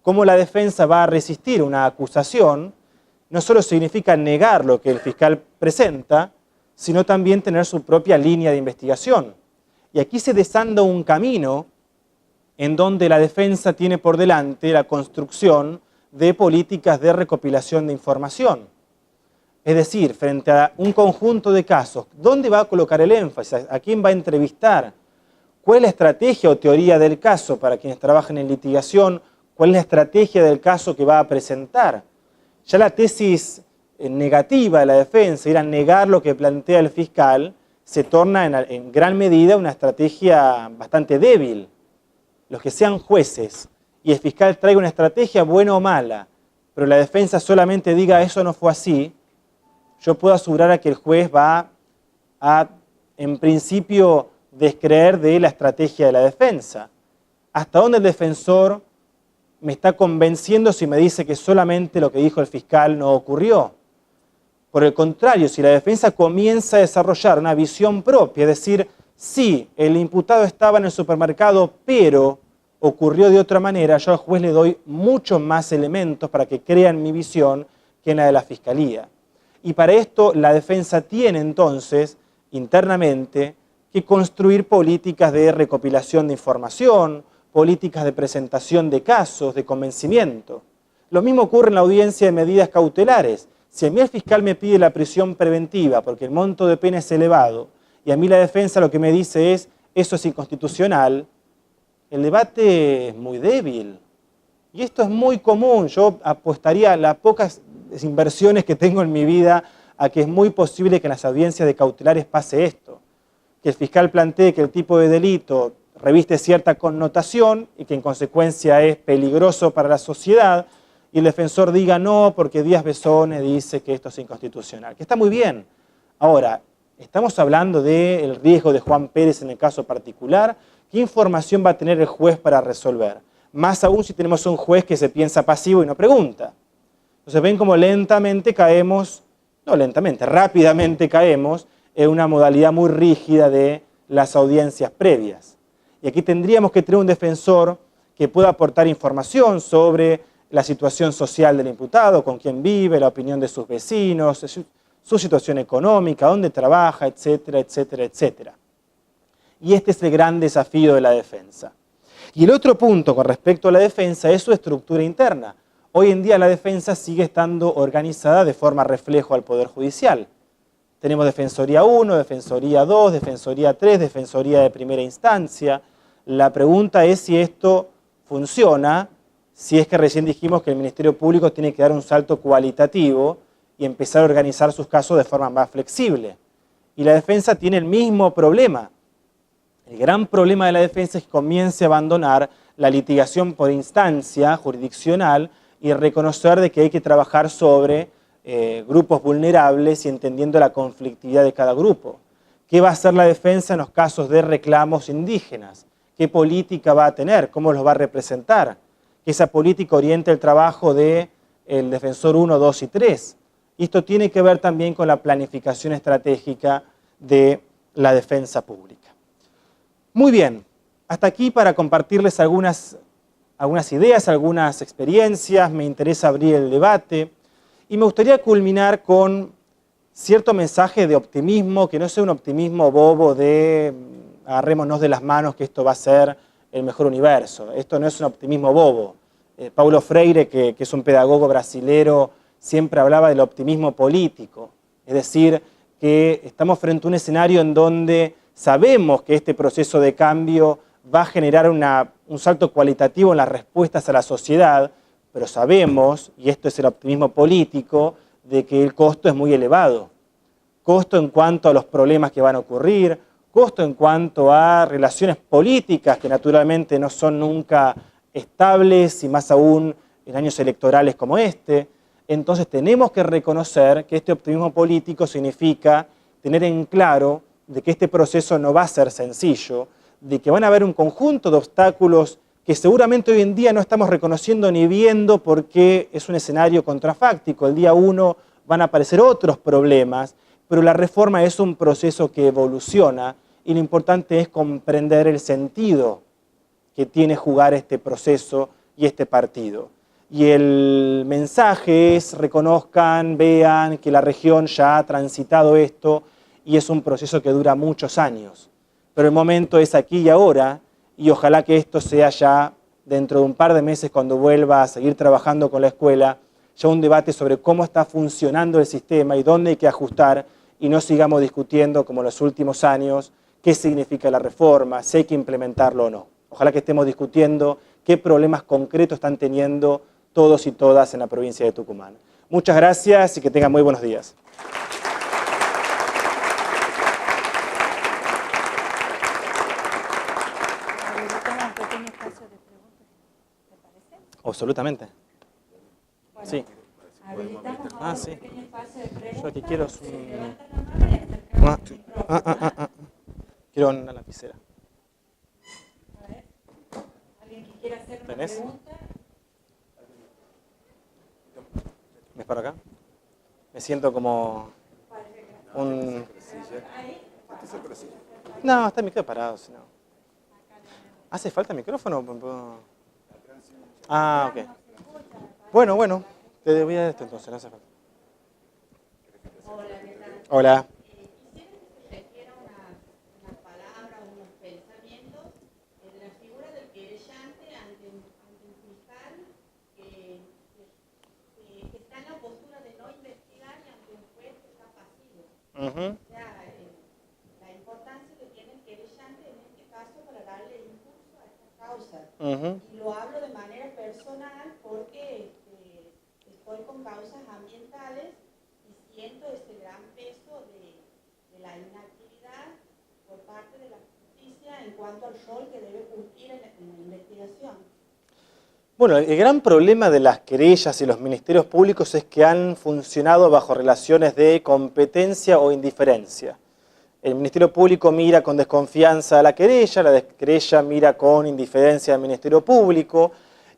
Cómo la defensa va a resistir una acusación no solo significa negar lo que el fiscal presenta, sino también tener su propia línea de investigación. Y aquí se desanda un camino en donde la defensa tiene por delante la construcción de políticas de recopilación de información. Es decir, frente a un conjunto de casos, ¿dónde va a colocar el énfasis? ¿A quién va a entrevistar? ¿Cuál es la estrategia o teoría del caso para quienes trabajan en litigación? ¿Cuál es la estrategia del caso que va a presentar? Ya la tesis negativa de la defensa, ir a negar lo que plantea el fiscal, se torna en gran medida una estrategia bastante débil. Los que sean jueces y el fiscal traiga una estrategia buena o mala, pero la defensa solamente diga eso no fue así, yo puedo asegurar a que el juez va a, en principio, descreer de la estrategia de la defensa. ¿Hasta dónde el defensor me está convenciendo si me dice que solamente lo que dijo el fiscal no ocurrió? Por el contrario, si la defensa comienza a desarrollar una visión propia, es decir, sí, el imputado estaba en el supermercado, pero ocurrió de otra manera, yo al juez le doy muchos más elementos para que crea en mi visión que en la de la fiscalía. Y para esto la defensa tiene entonces, internamente, que construir políticas de recopilación de información, políticas de presentación de casos, de convencimiento. Lo mismo ocurre en la audiencia de medidas cautelares. Si a mí el fiscal me pide la prisión preventiva porque el monto de pena es elevado y a mí la defensa lo que me dice es eso es inconstitucional, el debate es muy débil. Y esto es muy común. Yo apostaría las pocas inversiones que tengo en mi vida a que es muy posible que en las audiencias de cautelares pase esto. Que el fiscal plantee que el tipo de delito reviste cierta connotación y que en consecuencia es peligroso para la sociedad, y el defensor diga no porque Díaz Besone dice que esto es inconstitucional, que está muy bien. Ahora, estamos hablando del riesgo de Juan Pérez en el caso particular. ¿Qué información va a tener el juez para resolver? Más aún si tenemos un juez que se piensa pasivo y no pregunta. Entonces ven cómo lentamente caemos, no lentamente, rápidamente caemos en una modalidad muy rígida de las audiencias previas. Y aquí tendríamos que tener un defensor que pueda aportar información sobre la situación social del imputado, con quién vive, la opinión de sus vecinos, su situación económica, dónde trabaja, etcétera, etcétera, etcétera. Y este es el gran desafío de la defensa. Y el otro punto con respecto a la defensa es su estructura interna. Hoy en día la defensa sigue estando organizada de forma reflejo al Poder Judicial. Tenemos Defensoría 1, Defensoría 2, Defensoría 3, Defensoría de primera instancia. La pregunta es si esto funciona, si es que recién dijimos que el Ministerio Público tiene que dar un salto cualitativo y empezar a organizar sus casos de forma más flexible. Y la defensa tiene el mismo problema. El gran problema de la defensa es que comience a abandonar la litigación por instancia jurisdiccional y reconocer de que hay que trabajar sobre grupos vulnerables y entendiendo la conflictividad de cada grupo. ¿Qué va a hacer la defensa en los casos de reclamos indígenas? ¿Qué política va a tener? ¿Cómo los va a representar? Que esa política oriente el trabajo del defensor 1, 2 y 3. Y esto tiene que ver también con la planificación estratégica de la defensa pública. Muy bien, hasta aquí para compartirles algunas ideas, algunas experiencias. Me interesa abrir el debate y me gustaría culminar con cierto mensaje de optimismo, que no sea un optimismo bobo de agarrémonos de las manos que esto va a ser el mejor universo. Esto no es un optimismo bobo. Paulo Freire, que es un pedagogo brasilero, siempre hablaba del optimismo político. Es decir, que estamos frente a un escenario en donde sabemos que este proceso de cambio va a generar un salto cualitativo en las respuestas a la sociedad, pero sabemos, y esto es el optimismo político, de que el costo es muy elevado. Costo en cuanto a los problemas que van a ocurrir, costo en cuanto a relaciones políticas que naturalmente no son nunca estables y más aún en años electorales como este. Entonces tenemos que reconocer que este optimismo político significa tener en claro de que este proceso no va a ser sencillo, de que van a haber un conjunto de obstáculos que seguramente hoy en día no estamos reconociendo ni viendo porque es un escenario contrafáctico. El día 1 van a aparecer otros problemas, pero la reforma es un proceso que evoluciona y lo importante es comprender el sentido que tiene jugar este proceso y este partido. Y el mensaje es reconozcan, vean que la región ya ha transitado esto y es un proceso que dura muchos años. Pero el momento es aquí y ahora y ojalá que esto sea ya dentro de un par de meses cuando vuelva a seguir trabajando con la escuela, ya un debate sobre cómo está funcionando el sistema y dónde hay que ajustar y no sigamos discutiendo como en los últimos años qué significa la reforma, si hay que implementarlo o no. Ojalá que estemos discutiendo qué problemas concretos están teniendo todos y todas en la provincia de Tucumán. Muchas gracias y que tengan muy buenos días. Absolutamente. Bueno, sí. Habilitamos sí. Un pequeño espacio de preguntas. Yo aquí quiero quiero una lapicera. A ver, ¿alguien que quiera hacer una pregunta? ¿Ves para acá? Me siento como un... No, está el micrófono parado, si no. ¿Hace falta el micrófono? Ah, ok. Bueno, te voy a dar esto entonces, no hace falta. Hola. Quisiera que se refiera unas palabras manera personal porque estoy con causas ambientales y siento este gran peso de la inactividad por parte de la justicia en cuanto al rol que debe cumplir en la investigación. Bueno, el gran problema de las querellas y los ministerios públicos es que han funcionado bajo relaciones de competencia o indiferencia. El Ministerio Público mira con desconfianza a la querella mira con indiferencia al Ministerio Público,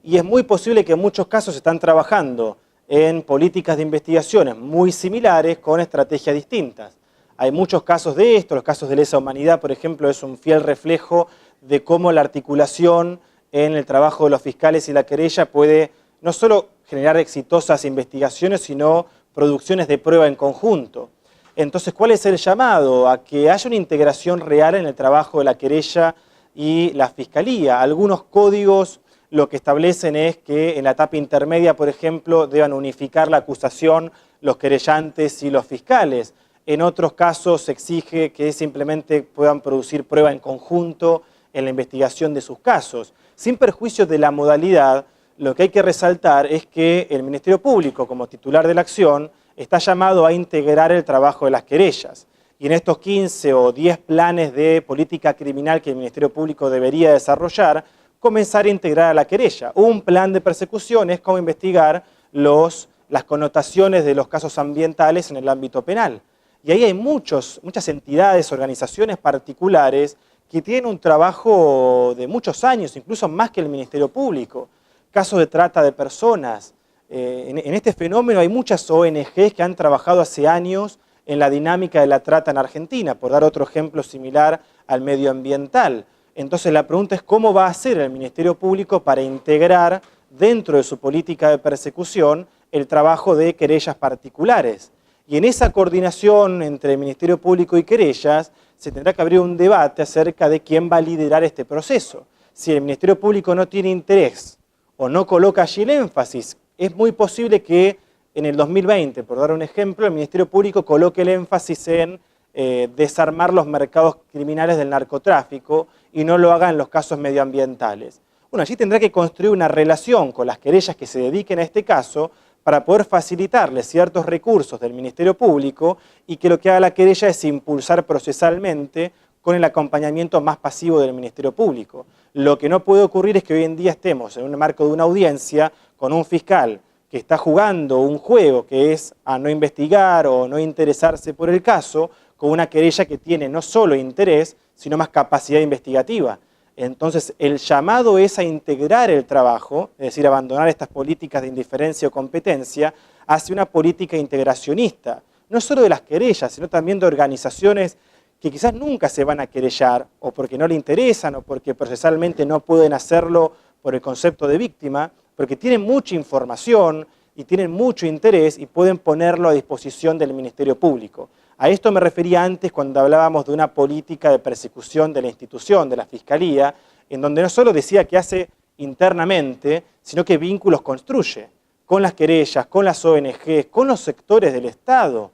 y es muy posible que en muchos casos están trabajando en políticas de investigaciones muy similares con estrategias distintas. Hay muchos casos de esto, los casos de lesa humanidad, por ejemplo, es un fiel reflejo de cómo la articulación en el trabajo de los fiscales y la querella puede no solo generar exitosas investigaciones, sino producciones de prueba en conjunto. Entonces, ¿cuál es el llamado? A que haya una integración real en el trabajo de la querella y la fiscalía. Algunos códigos lo que establecen es que en la etapa intermedia, por ejemplo, deban unificar la acusación los querellantes y los fiscales. En otros casos se exige que simplemente puedan producir prueba en conjunto en la investigación de sus casos. Sin perjuicio de la modalidad, lo que hay que resaltar es que el Ministerio Público, como titular de la acción, está llamado a integrar el trabajo de las querellas. Y en estos 15 o 10 planes de política criminal que el Ministerio Público debería desarrollar, comenzar a integrar a la querella. Un plan de persecución es cómo investigar las connotaciones de los casos ambientales en el ámbito penal. Y ahí hay muchas entidades, organizaciones particulares que tienen un trabajo de muchos años, incluso más que el Ministerio Público. Casos de trata de personas. En este fenómeno hay muchas ONGs que han trabajado hace años en la dinámica de la trata en Argentina, por dar otro ejemplo similar al medioambiental. Entonces la pregunta es cómo va a hacer el Ministerio Público para integrar dentro de su política de persecución el trabajo de querellas particulares. Y en esa coordinación entre el Ministerio Público y querellas se tendrá que abrir un debate acerca de quién va a liderar este proceso. Si el Ministerio Público no tiene interés o no coloca allí el énfasis, es muy posible que en el 2020, por dar un ejemplo, el Ministerio Público coloque el énfasis en desarmar los mercados criminales del narcotráfico y no lo haga en los casos medioambientales. Bueno, allí tendrá que construir una relación con las querellas que se dediquen a este caso para poder facilitarles ciertos recursos del Ministerio Público y que lo que haga la querella es impulsar procesalmente con el acompañamiento más pasivo del Ministerio Público. Lo que no puede ocurrir es que hoy en día estemos en un marco de una audiencia con un fiscal que está jugando un juego que es a no investigar o no interesarse por el caso, con una querella que tiene no solo interés, sino más capacidad investigativa. Entonces, el llamado es a integrar el trabajo, es decir, abandonar estas políticas de indiferencia o competencia, hacia una política integracionista, no solo de las querellas, sino también de organizaciones que quizás nunca se van a querellar, o porque no le interesan, o porque procesalmente no pueden hacerlo por el concepto de víctima, porque tienen mucha información y tienen mucho interés y pueden ponerlo a disposición del Ministerio Público. A esto me refería antes cuando hablábamos de una política de persecución de la institución, de la Fiscalía, en donde no solo decía que hace internamente, sino que vínculos construye con las querellas, con las ONG, con los sectores del Estado.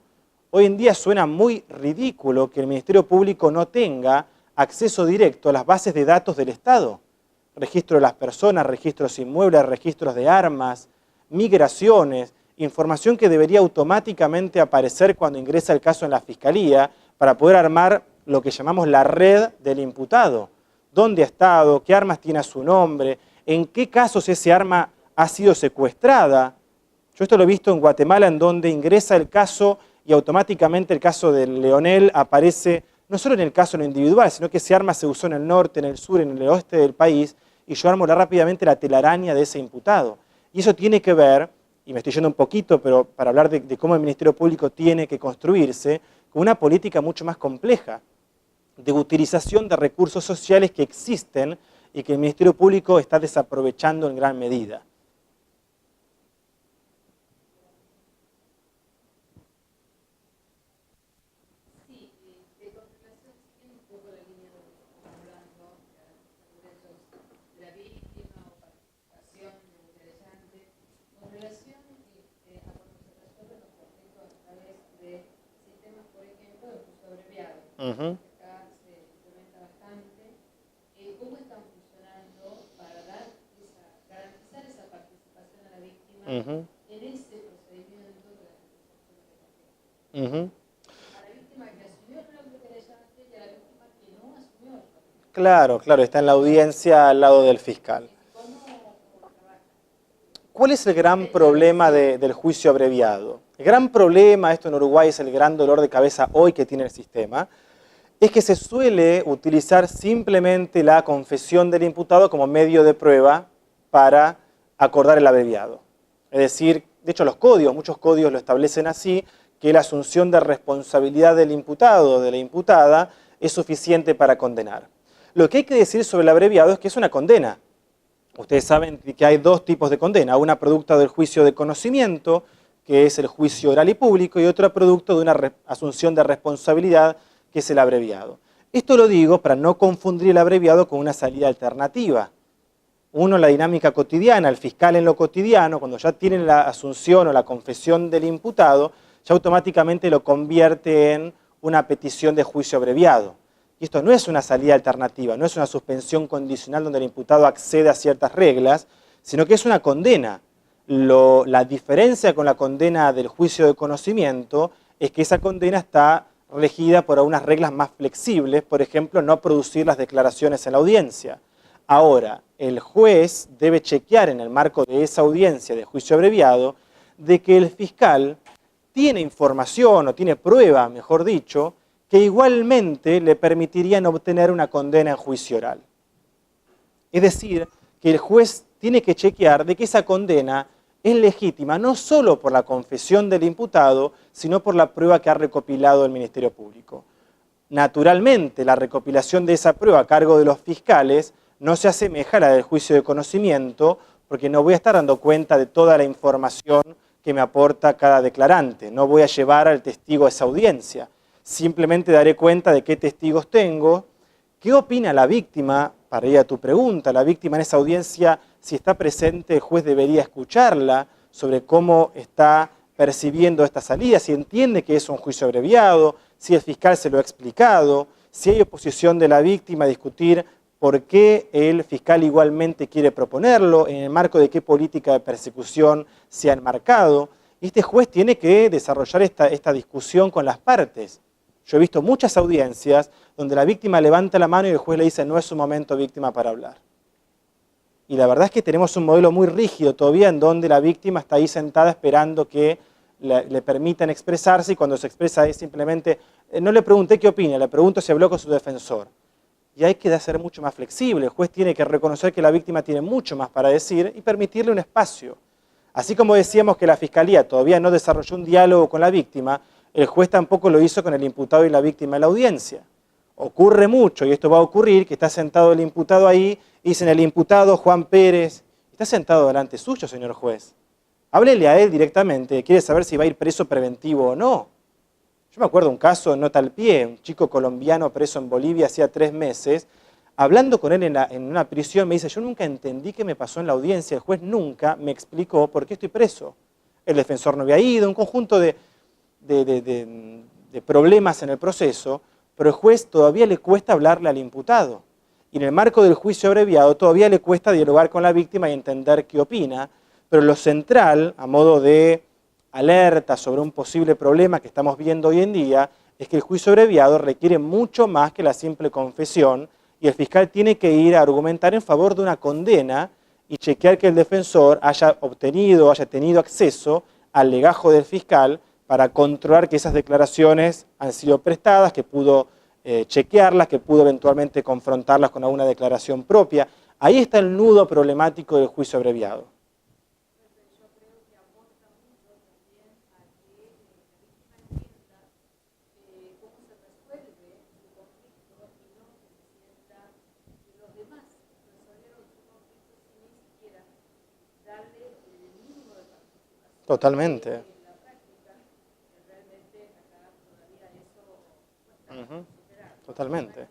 Hoy en día suena muy ridículo que el Ministerio Público no tenga acceso directo a las bases de datos del Estado. Registro de las personas, registros inmuebles, registros de armas, migraciones, información que debería automáticamente aparecer cuando ingresa el caso en la Fiscalía para poder armar lo que llamamos la red del imputado. ¿Dónde ha estado? ¿Qué armas tiene a su nombre? ¿En qué casos ese arma ha sido secuestrada? Yo esto lo he visto en Guatemala, en donde ingresa el caso y automáticamente el caso de Leonel aparece no solo en el caso en lo individual, sino que ese arma se usó en el norte, en el sur, en el oeste del país, y yo armo rápidamente la telaraña de ese imputado. Y eso tiene que ver, y me estoy yendo un poquito, pero para hablar de cómo el Ministerio Público tiene que construirse, con una política mucho más compleja, de utilización de recursos sociales que existen y que el Ministerio Público está desaprovechando en gran medida. Uh-huh. Acá se implementa bastante. ¿Cómo están funcionando para garantizar Ujú, en ese procedimiento de la representación de la ujú. a la víctima que asumió el rol de querellante y a la víctima que no asumió el rol de Claro, claro, está en la audiencia al lado del fiscal. ¿Cómo trabaja? ¿Cuál es el gran problema del juicio abreviado? El gran problema, esto en Uruguay es el gran dolor de cabeza hoy que tiene el sistema, es que se suele utilizar simplemente la confesión del imputado como medio de prueba para acordar el abreviado. Es decir, de hecho muchos códigos lo establecen así, que la asunción de responsabilidad del imputado o de la imputada es suficiente para condenar. Lo que hay que decir sobre el abreviado es que es una condena. Ustedes saben que hay dos tipos de condena, una producto del juicio de conocimiento, que es el juicio oral y público, y otra producto de una asunción de responsabilidad, que es el abreviado. Esto lo digo para no confundir el abreviado con una salida alternativa. Uno, la dinámica cotidiana, el fiscal en lo cotidiano, cuando ya tiene la asunción o la confesión del imputado, ya automáticamente lo convierte en una petición de juicio abreviado. Y esto no es una salida alternativa, no es una suspensión condicional donde el imputado accede a ciertas reglas, sino que es una condena. La diferencia con la condena del juicio de conocimiento es que esa condena está regida por unas reglas más flexibles, por ejemplo, no producir las declaraciones en la audiencia. Ahora, el juez debe chequear en el marco de esa audiencia de juicio abreviado de que el fiscal tiene información o tiene prueba, mejor dicho, que igualmente le permitirían obtener una condena en juicio oral. Es decir, que el juez tiene que chequear de que esa condena es legítima no solo por la confesión del imputado, sino por la prueba que ha recopilado el Ministerio Público. Naturalmente, la recopilación de esa prueba a cargo de los fiscales no se asemeja a la del juicio de conocimiento, porque no voy a estar dando cuenta de toda la información que me aporta cada declarante. No voy a llevar al testigo a esa audiencia. Simplemente daré cuenta de qué testigos tengo, qué opina la víctima, para ir a tu pregunta, la víctima en esa audiencia, si está presente, el juez debería escucharla sobre cómo está percibiendo esta salida, si entiende que es un juicio abreviado, si el fiscal se lo ha explicado, si hay oposición de la víctima a discutir por qué el fiscal igualmente quiere proponerlo, en el marco de qué política de persecución se ha enmarcado. Y este juez tiene que desarrollar esta discusión con las partes. Yo he visto muchas audiencias donde la víctima levanta la mano y el juez le dice no es su momento, víctima, para hablar. Y la verdad es que tenemos un modelo muy rígido todavía en donde la víctima está ahí sentada esperando que le permitan expresarse y cuando se expresa es simplemente, no le pregunté qué opina, le pregunto si habló con su defensor. Y hay que ser mucho más flexible, el juez tiene que reconocer que la víctima tiene mucho más para decir y permitirle un espacio. Así como decíamos que la Fiscalía todavía no desarrolló un diálogo con la víctima, el juez tampoco lo hizo con el imputado y la víctima en la audiencia. Ocurre mucho, y esto va a ocurrir, que está sentado el imputado ahí, y dicen el imputado Juan Pérez, está sentado delante suyo, señor juez. Háblele a él directamente, quiere saber si va a ir preso preventivo o no. Yo me acuerdo un caso, nota al pie, un chico colombiano preso en Bolivia hacía 3 meses, hablando con él en una prisión, me dice, yo nunca entendí qué me pasó en la audiencia, el juez nunca me explicó por qué estoy preso. El defensor no había ido, un conjunto de problemas en el proceso, pero el juez todavía le cuesta hablarle al imputado. Y en el marco del juicio abreviado todavía le cuesta dialogar con la víctima y entender qué opina, pero lo central, a modo de alerta sobre un posible problema que estamos viendo hoy en día, es que el juicio abreviado requiere mucho más que la simple confesión y el fiscal tiene que ir a argumentar en favor de una condena y chequear que el defensor haya obtenido, haya tenido acceso al legajo del fiscal para controlar que esas declaraciones han sido prestadas, que pudo chequearlas, que pudo eventualmente confrontarlas con alguna declaración propia. Ahí está el nudo problemático del juicio abreviado. Totalmente. Ujú. Totalmente.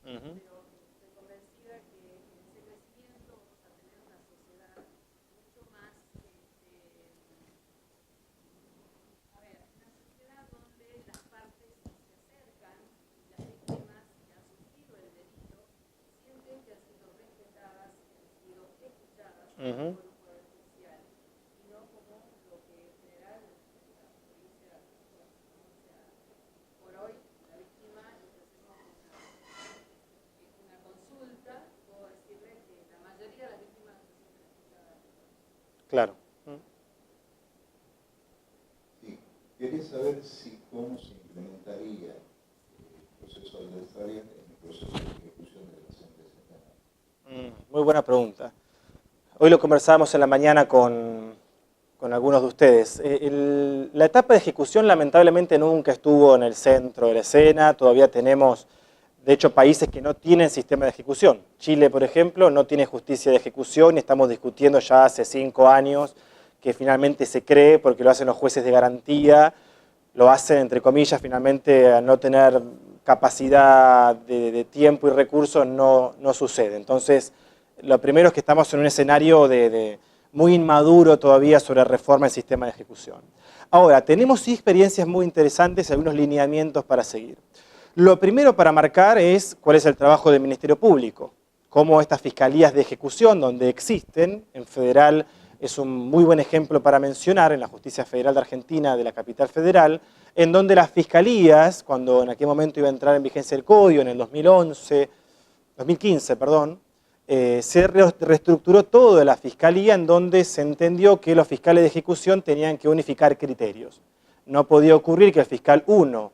Ujú. Ujú. Claro. Sí, quería saber si cómo se implementaría el proceso adversarial en el proceso de ejecución de la sentencia penal. Muy buena pregunta. Hoy lo conversábamos en la mañana con algunos de ustedes. La etapa de ejecución lamentablemente nunca estuvo en el centro de la escena. Todavía tenemos, de hecho, países que no tienen sistema de ejecución. Chile, por ejemplo, no tiene justicia de ejecución y estamos discutiendo ya hace 5 años que finalmente se cree, porque lo hacen los jueces de garantía, lo hacen, entre comillas, finalmente al no tener capacidad de tiempo y recursos, no sucede. Entonces, lo primero es que estamos en un escenario muy inmaduro todavía sobre reforma del sistema de ejecución. Ahora, tenemos sí experiencias muy interesantes y algunos lineamientos para seguir. Lo primero para marcar es cuál es el trabajo del Ministerio Público, cómo estas fiscalías de ejecución, donde existen, en federal es un muy buen ejemplo para mencionar, en la Justicia Federal de Argentina, de la capital federal, en donde las fiscalías, cuando en aquel momento iba a entrar en vigencia el código, en el 2015, se reestructuró todo de la fiscalía, en donde se entendió que los fiscales de ejecución tenían que unificar criterios. No podía ocurrir que el fiscal 1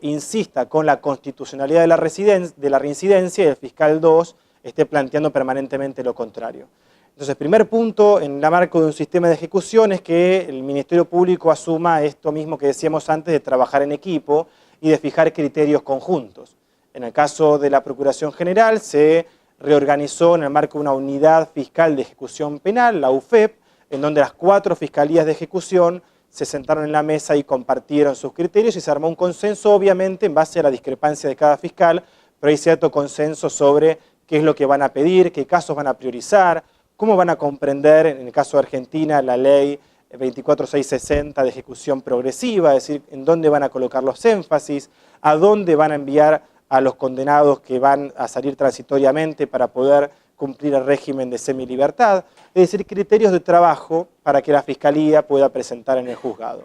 insista con la constitucionalidad de la reincidencia y el fiscal 2 esté planteando permanentemente lo contrario. Entonces, primer punto en el marco de un sistema de ejecución es que el Ministerio Público asuma esto mismo que decíamos antes de trabajar en equipo y de fijar criterios conjuntos. En el caso de la Procuración General se reorganizó en el marco de una unidad fiscal de ejecución penal, la UFEP, en donde las 4 fiscalías de ejecución se sentaron en la mesa y compartieron sus criterios y se armó un consenso, obviamente, en base a la discrepancia de cada fiscal, pero hay cierto consenso sobre qué es lo que van a pedir, qué casos van a priorizar, cómo van a comprender, en el caso de Argentina, la ley 24660 de ejecución progresiva, es decir, en dónde van a colocar los énfasis, a dónde van a enviar a los condenados que van a salir transitoriamente para poder cumplir el régimen de semilibertad, es decir, criterios de trabajo para que la Fiscalía pueda presentar en el juzgado.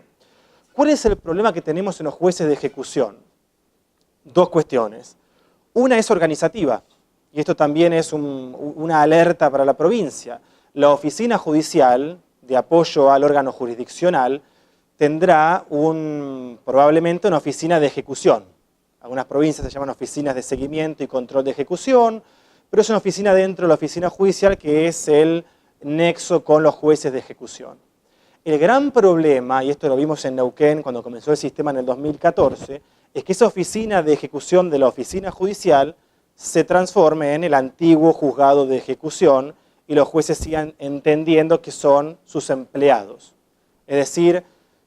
¿Cuál es el problema que tenemos en los jueces de ejecución? 2 cuestiones. Una es organizativa, y esto también es una alerta para la provincia. La oficina judicial de apoyo al órgano jurisdiccional tendrá probablemente una oficina de ejecución. Algunas provincias se llaman oficinas de seguimiento y control de ejecución, pero es una oficina dentro de la oficina judicial que es el nexo con los jueces de ejecución. El gran problema, y esto lo vimos en Neuquén cuando comenzó el sistema en el 2014, es que esa oficina de ejecución de la oficina judicial se transforme en el antiguo juzgado de ejecución y los jueces sigan entendiendo que son sus empleados. Es decir,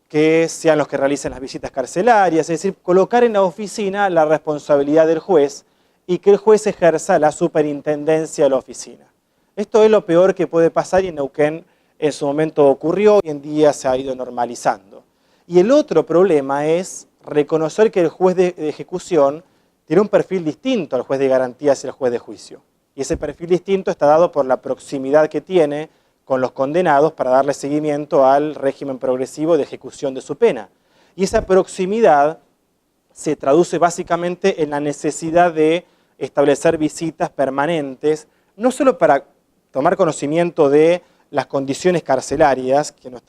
que sean los que realicen las visitas carcelarias, es decir, colocar en la oficina la responsabilidad del juez y que el juez ejerza la superintendencia de la oficina. Esto es lo peor que puede pasar y en Neuquén en su momento ocurrió, hoy en día se ha ido normalizando. Y el otro problema es reconocer que el juez de ejecución tiene un perfil distinto al juez de garantías y al juez de juicio. Y ese perfil distinto está dado por la proximidad que tiene con los condenados para darle seguimiento al régimen progresivo de ejecución de su pena. Y esa proximidad se traduce básicamente en la necesidad de establecer visitas permanentes, no solo para tomar conocimiento de las condiciones carcelarias, que en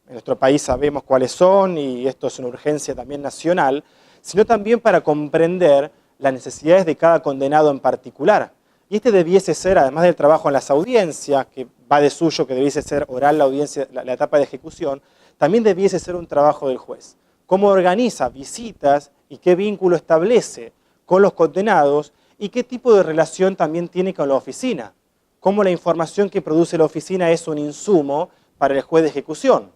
nuestro país sabemos cuáles son y esto es una urgencia también nacional, sino también para comprender las necesidades de cada condenado en particular. Y este debiese ser, además del trabajo en las audiencias, que va de suyo, que debiese ser oral la audiencia, la etapa de ejecución, también debiese ser un trabajo del juez. Cómo organiza visitas y qué vínculo establece con los condenados y qué tipo de relación también tiene con la oficina. Cómo la información que produce la oficina es un insumo para el juez de ejecución.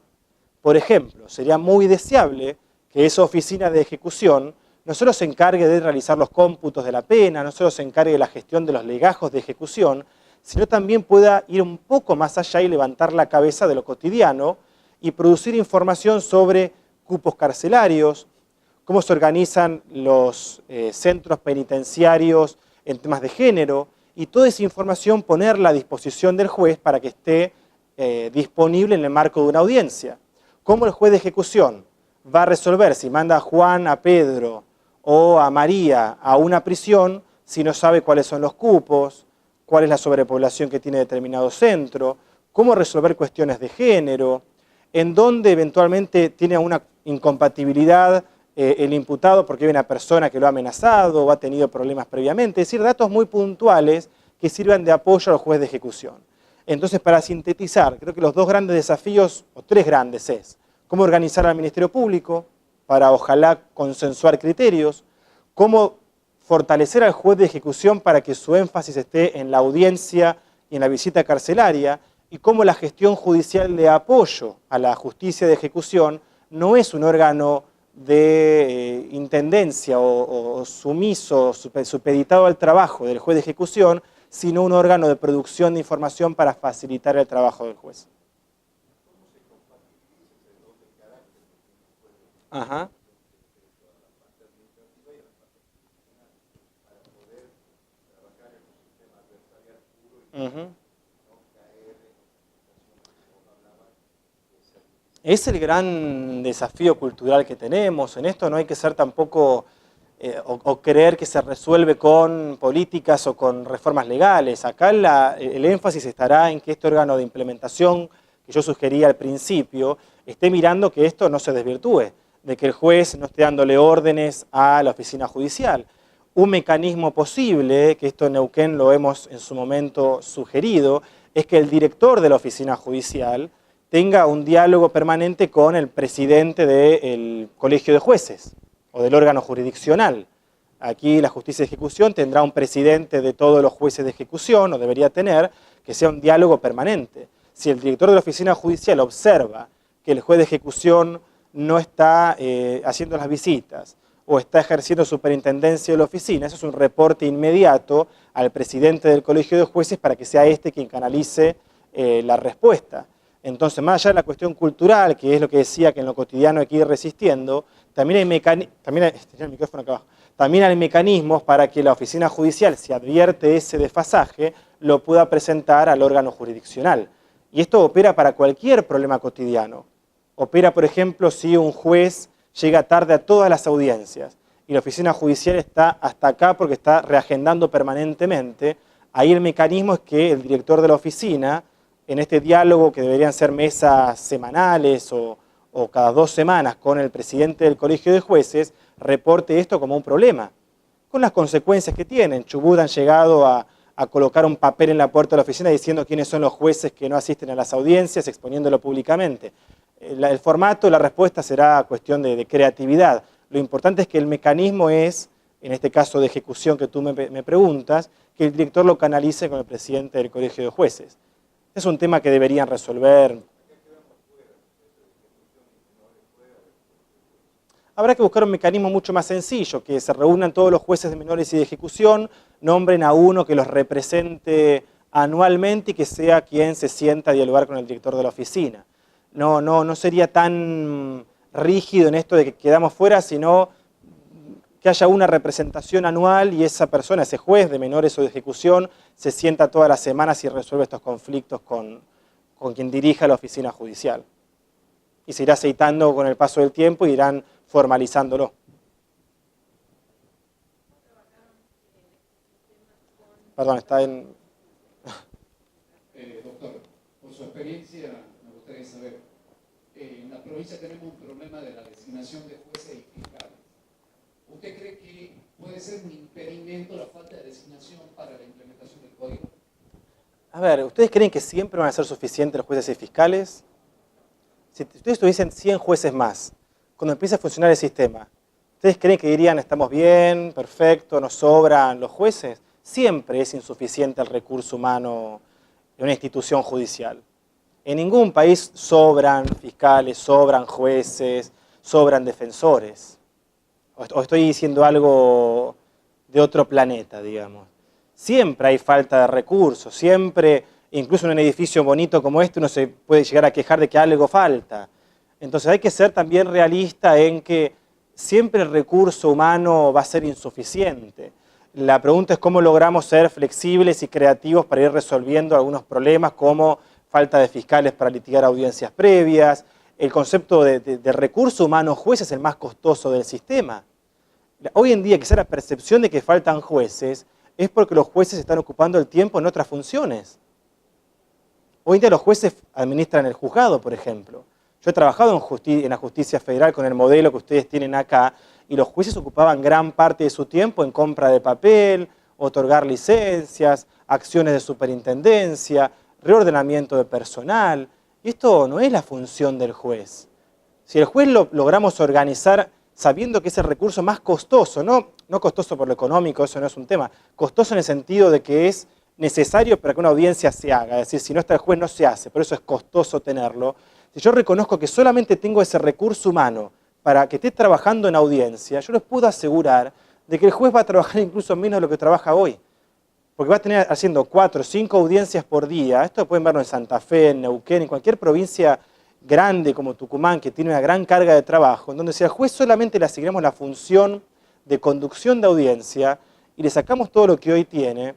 Por ejemplo, sería muy deseable que esa oficina de ejecución no solo se encargue de realizar los cómputos de la pena, no solo se encargue de la gestión de los legajos de ejecución, sino también pueda ir un poco más allá y levantar la cabeza de lo cotidiano y producir información sobre cupos carcelarios, cómo se organizan los centros penitenciarios en temas de género, y toda esa información ponerla a disposición del juez para que esté disponible en el marco de una audiencia. ¿Cómo el juez de ejecución va a resolver si manda a Juan, a Pedro o a María a una prisión si no sabe cuáles son los cupos, cuál es la sobrepoblación que tiene determinado centro, cómo resolver cuestiones de género, en dónde eventualmente tiene una incompatibilidad el imputado porque hay una persona que lo ha amenazado o ha tenido problemas previamente? Es decir, datos muy puntuales que sirvan de apoyo al juez de ejecución. Entonces, para sintetizar, creo que los dos grandes desafíos, o tres grandes, es cómo organizar al Ministerio Público para ojalá consensuar criterios, cómo fortalecer al juez de ejecución para que su énfasis esté en la audiencia y en la visita carcelaria, y cómo la gestión judicial de apoyo a la justicia de ejecución no es un órgano de intendencia o sumiso, supeditado al trabajo del juez de ejecución, sino un órgano de producción de información para facilitar el trabajo del juez. Ajá. Uh-huh. Es el gran desafío cultural que tenemos. En esto no hay que ser tampoco o creer que se resuelve con políticas o con reformas legales. Acá el énfasis estará en que este órgano de implementación que yo sugería al principio esté mirando que esto no se desvirtúe, de que el juez no esté dándole órdenes a la oficina judicial. Un mecanismo posible, que esto en Neuquén lo hemos en su momento sugerido, es que el director de la oficina judicial tenga un diálogo permanente con el presidente del colegio de jueces o del órgano jurisdiccional. Aquí la justicia de ejecución tendrá un presidente de todos los jueces de ejecución, o debería tener, que sea un diálogo permanente. Si el director de la oficina judicial observa que el juez de ejecución no está haciendo las visitas o está ejerciendo superintendencia de la oficina, eso es un reporte inmediato al presidente del colegio de jueces para que sea este quien canalice la respuesta. Entonces, más allá de la cuestión cultural, que es lo que decía que en lo cotidiano hay que ir resistiendo, también hay mecanismos para que la oficina judicial, si advierte ese desfasaje, lo pueda presentar al órgano jurisdiccional. Y esto opera para cualquier problema cotidiano. Opera, por ejemplo, si un juez llega tarde a todas las audiencias y la oficina judicial está hasta acá porque está reagendando permanentemente, ahí el mecanismo es que el director de la oficina, en este diálogo que deberían ser mesas semanales o cada 2 semanas con el presidente del colegio de jueces, reporte esto como un problema, con las consecuencias que tienen. Chubut han llegado a colocar un papel en la puerta de la oficina diciendo quiénes son los jueces que no asisten a las audiencias, exponiéndolo públicamente. El formato, la respuesta será cuestión de creatividad. Lo importante es que el mecanismo es, en este caso de ejecución que tú me preguntas, que el director lo canalice con el presidente del colegio de jueces. Es un tema que deberían resolver. Habrá que buscar un mecanismo mucho más sencillo, que se reúnan todos los jueces de menores y de ejecución, nombren a uno que los represente anualmente y que sea quien se sienta a dialogar con el director de la oficina. No sería tan rígido en esto de que quedamos fuera, sino que haya una representación anual y esa persona, ese juez de menores o de ejecución, se sienta todas las semanas y resuelve estos conflictos con quien dirija la oficina judicial. Y se irá aceitando con el paso del tiempo y irán formalizándolo. Perdón, está en... Doctor, por su experiencia, me gustaría saber, en la provincia tenemos un problema de la designación de jueces y fiscales. ¿Usted cree que puede ser un impedimento la falta de designación para la implementación del código? A ver, ¿ustedes creen que siempre van a ser suficientes los jueces y fiscales? Si ustedes tuviesen 100 jueces más, cuando empiece a funcionar el sistema, ¿ustedes creen que dirían estamos bien, perfecto, nos sobran los jueces? Siempre es insuficiente el recurso humano de una institución judicial. En ningún país sobran fiscales, sobran jueces, sobran defensores. O estoy diciendo algo de otro planeta, digamos. Siempre hay falta de recursos, siempre, incluso en un edificio bonito como este, uno se puede llegar a quejar de que algo falta. Entonces hay que ser también realista en que siempre el recurso humano va a ser insuficiente. La pregunta es cómo logramos ser flexibles y creativos para ir resolviendo algunos problemas como falta de fiscales para litigar audiencias previas. El concepto de recurso humano juez es el más costoso del sistema. Hoy en día quizá la percepción de que faltan jueces es porque los jueces están ocupando el tiempo en otras funciones. Hoy en día los jueces administran el juzgado, por ejemplo. Yo he trabajado en la justicia federal con el modelo que ustedes tienen acá, y los jueces ocupaban gran parte de su tiempo en compra de papel, otorgar licencias, acciones de superintendencia, reordenamiento de personal. Y esto no es la función del juez. Si el juez lo logramos organizar sabiendo que es el recurso más costoso, no costoso por lo económico, eso no es un tema, costoso en el sentido de que es necesario para que una audiencia se haga, es decir, si no está el juez no se hace, por eso es costoso tenerlo. Si yo reconozco que solamente tengo ese recurso humano para que esté trabajando en audiencia, yo les puedo asegurar de que el juez va a trabajar incluso menos de lo que trabaja hoy. Porque va a tener haciendo 4 o 5 audiencias por día. Esto pueden verlo en Santa Fe, en Neuquén, en cualquier provincia grande como Tucumán, que tiene una gran carga de trabajo, en donde si al juez solamente le asignamos la función de conducción de audiencia y le sacamos todo lo que hoy tiene,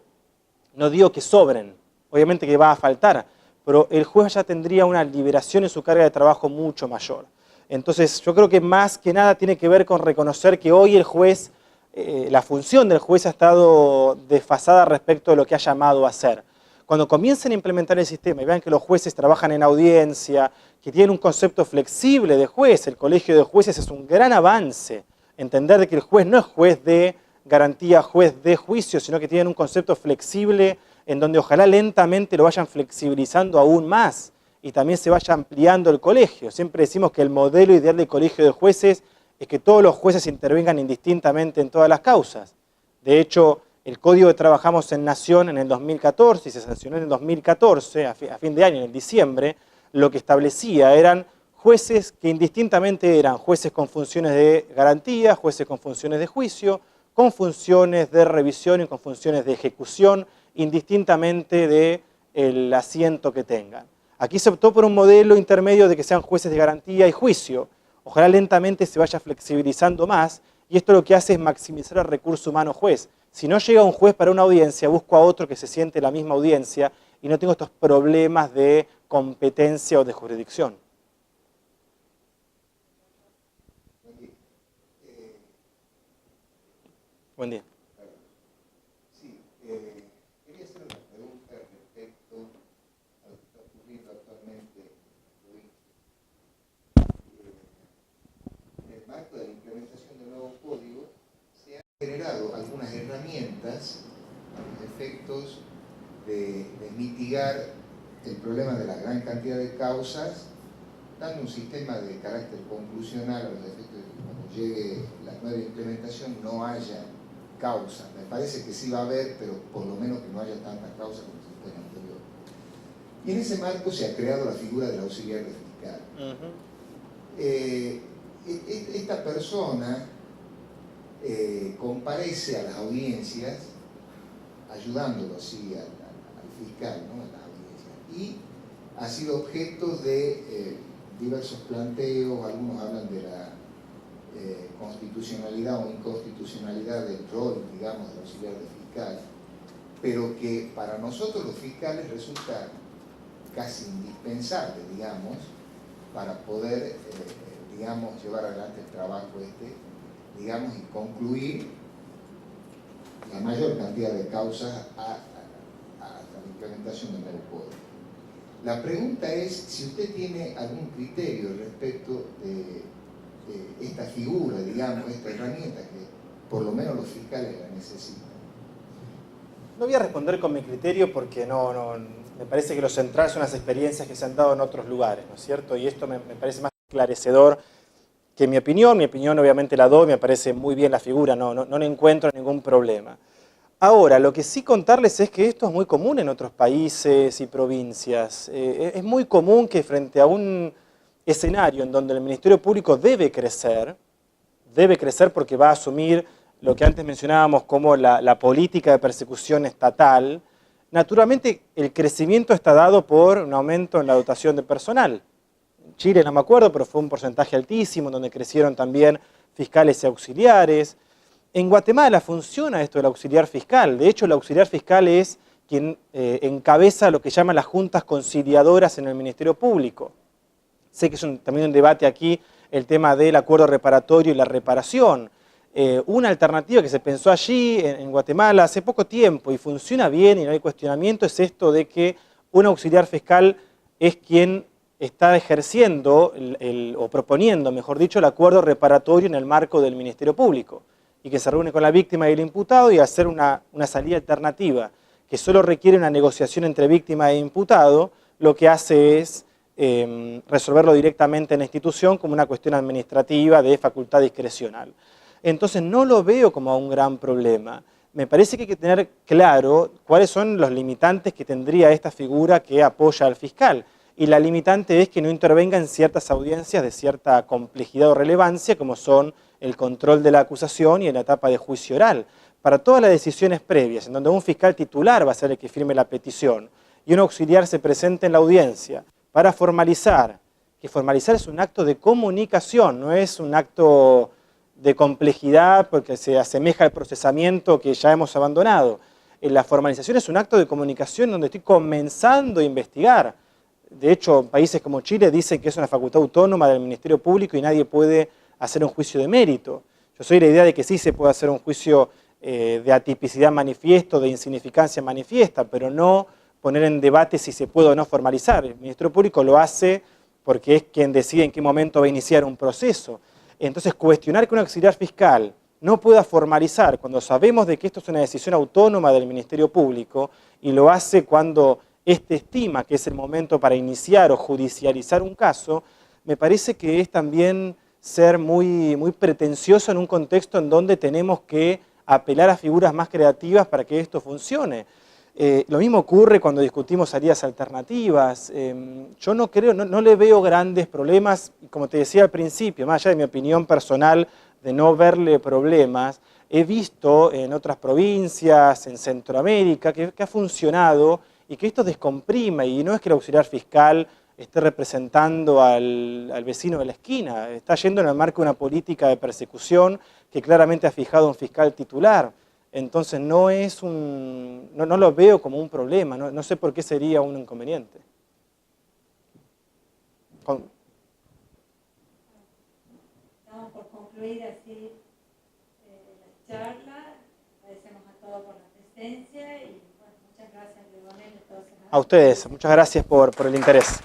no digo que sobren, obviamente que va a faltar, pero el juez ya tendría una liberación en su carga de trabajo mucho mayor. Entonces yo creo que más que nada tiene que ver con reconocer que hoy el juez, la función del juez ha estado desfasada respecto de lo que ha llamado a ser. Cuando comiencen a implementar el sistema y vean que los jueces trabajan en audiencia, que tienen un concepto flexible de juez, el colegio de jueces es un gran avance. Entender de que el juez no es juez de garantía, juez de juicio, sino que tienen un concepto flexible en donde ojalá lentamente lo vayan flexibilizando aún más y también se vaya ampliando el colegio. Siempre decimos que el modelo ideal del colegio de jueces es que todos los jueces intervengan indistintamente en todas las causas. De hecho, el código que trabajamos en Nación en el 2014 y se sancionó en el 2014, a fin de año, en diciembre, lo que establecía eran jueces que indistintamente eran jueces con funciones de garantía, jueces con funciones de juicio, con funciones de revisión y con funciones de ejecución, indistintamente del asiento que tengan. Aquí se optó por un modelo intermedio de que sean jueces de garantía y juicio. Ojalá lentamente se vaya flexibilizando más y esto lo que hace es maximizar el recurso humano juez. Si no llega un juez para una audiencia, busco a otro que se siente en la misma audiencia y no tengo estos problemas de competencia o de jurisdicción. Buen día. Sí, quería hacer una pregunta respecto a lo que está ocurriendo actualmente en el marco de la implementación del nuevo código. Se han generado algunas herramientas a los efectos de mitigar el problema de la gran cantidad de causas, dando un sistema de carácter conclusional a los efectos de que cuando llegue la nueva implementación no haya causas. Me parece que sí va a haber, pero por lo menos que no haya tantas causas como el sistema anterior. Y en ese marco se ha creado la figura del auxiliar de fiscal. Esta persona comparece a las audiencias ayudándolo así al fiscal, ¿no? En las audiencias, y ha sido objeto de diversos planteos. Algunos hablan de la constitucionalidad o inconstitucionalidad del rol, digamos, del auxiliar de fiscal, pero que para nosotros los fiscales resulta casi indispensable, digamos, para poder, digamos, llevar adelante el trabajo digamos, y concluir la mayor cantidad de causas hasta la implementación del nuevo código. La pregunta es si usted tiene algún criterio respecto de esta figura, digamos, esta herramienta que por lo menos los fiscales la necesitan. No voy a responder con mi criterio porque me parece que lo central son las experiencias que se han dado en otros lugares, ¿no es cierto? Y esto me parece más esclarecedor que mi opinión obviamente la doy, me parece muy bien la figura, no le encuentro ningún problema. Ahora, lo que sí contarles es que esto es muy común en otros países y provincias. Es muy común que frente a un escenario en donde el Ministerio Público debe crecer porque va a asumir lo que antes mencionábamos como la política de persecución estatal, naturalmente el crecimiento está dado por un aumento en la dotación de personal. En Chile no me acuerdo, pero fue un porcentaje altísimo, donde crecieron también fiscales y auxiliares. En Guatemala funciona esto del auxiliar fiscal. De hecho, el auxiliar fiscal es quien encabeza lo que llaman las juntas conciliadoras en el Ministerio Público. Sé que es también un debate aquí el tema del acuerdo reparatorio y la reparación. Una alternativa que se pensó allí en Guatemala hace poco tiempo y funciona bien y no hay cuestionamiento es esto de que un auxiliar fiscal es quien está ejerciendo o proponiendo, mejor dicho, el acuerdo reparatorio en el marco del Ministerio Público y que se reúne con la víctima y el imputado y hacer una salida alternativa que solo requiere una negociación entre víctima e imputado, lo que hace es resolverlo directamente en la institución como una cuestión administrativa de facultad discrecional. Entonces no lo veo como un gran problema. Me parece que hay que tener claro cuáles son los limitantes que tendría esta figura que apoya al fiscal. Y la limitante es que no intervenga en ciertas audiencias de cierta complejidad o relevancia, como son el control de la acusación y en la etapa de juicio oral. Para todas las decisiones previas, en donde un fiscal titular va a ser el que firme la petición y un auxiliar se presente en la audiencia para formalizar, que formalizar es un acto de comunicación, no es un acto de complejidad porque se asemeja al procesamiento que ya hemos abandonado. La formalización es un acto de comunicación donde estoy comenzando a investigar. De hecho, países como Chile dicen que es una facultad autónoma del Ministerio Público y nadie puede hacer un juicio de mérito. Yo soy de la idea de que sí se puede hacer un juicio de atipicidad manifiesto, de insignificancia manifiesta, pero no poner en debate si se puede o no formalizar. El Ministerio Público lo hace porque es quien decide en qué momento va a iniciar un proceso. Entonces, cuestionar que un auxiliar fiscal no pueda formalizar cuando sabemos de que esto es una decisión autónoma del Ministerio Público y lo hace cuando éste estima que es el momento para iniciar o judicializar un caso, me parece que es también ser muy pretencioso en un contexto en donde tenemos que apelar a figuras más creativas para que esto funcione. Lo mismo ocurre cuando discutimos salidas alternativas. Yo no creo, no le veo grandes problemas, como te decía al principio, más allá de mi opinión personal de no verle problemas, he visto en otras provincias, en Centroamérica, que ha funcionado y que esto descomprime, y no es que el auxiliar fiscal esté representando al vecino de la esquina, está yendo en el marco de una política de persecución que claramente ha fijado un fiscal titular. Entonces no lo veo como un problema, no sé por qué sería un inconveniente. Estamos por concluir así la charla. Agradecemos a todos por la presencia y bueno, muchas gracias, Leonel. A ustedes, muchas gracias por el interés.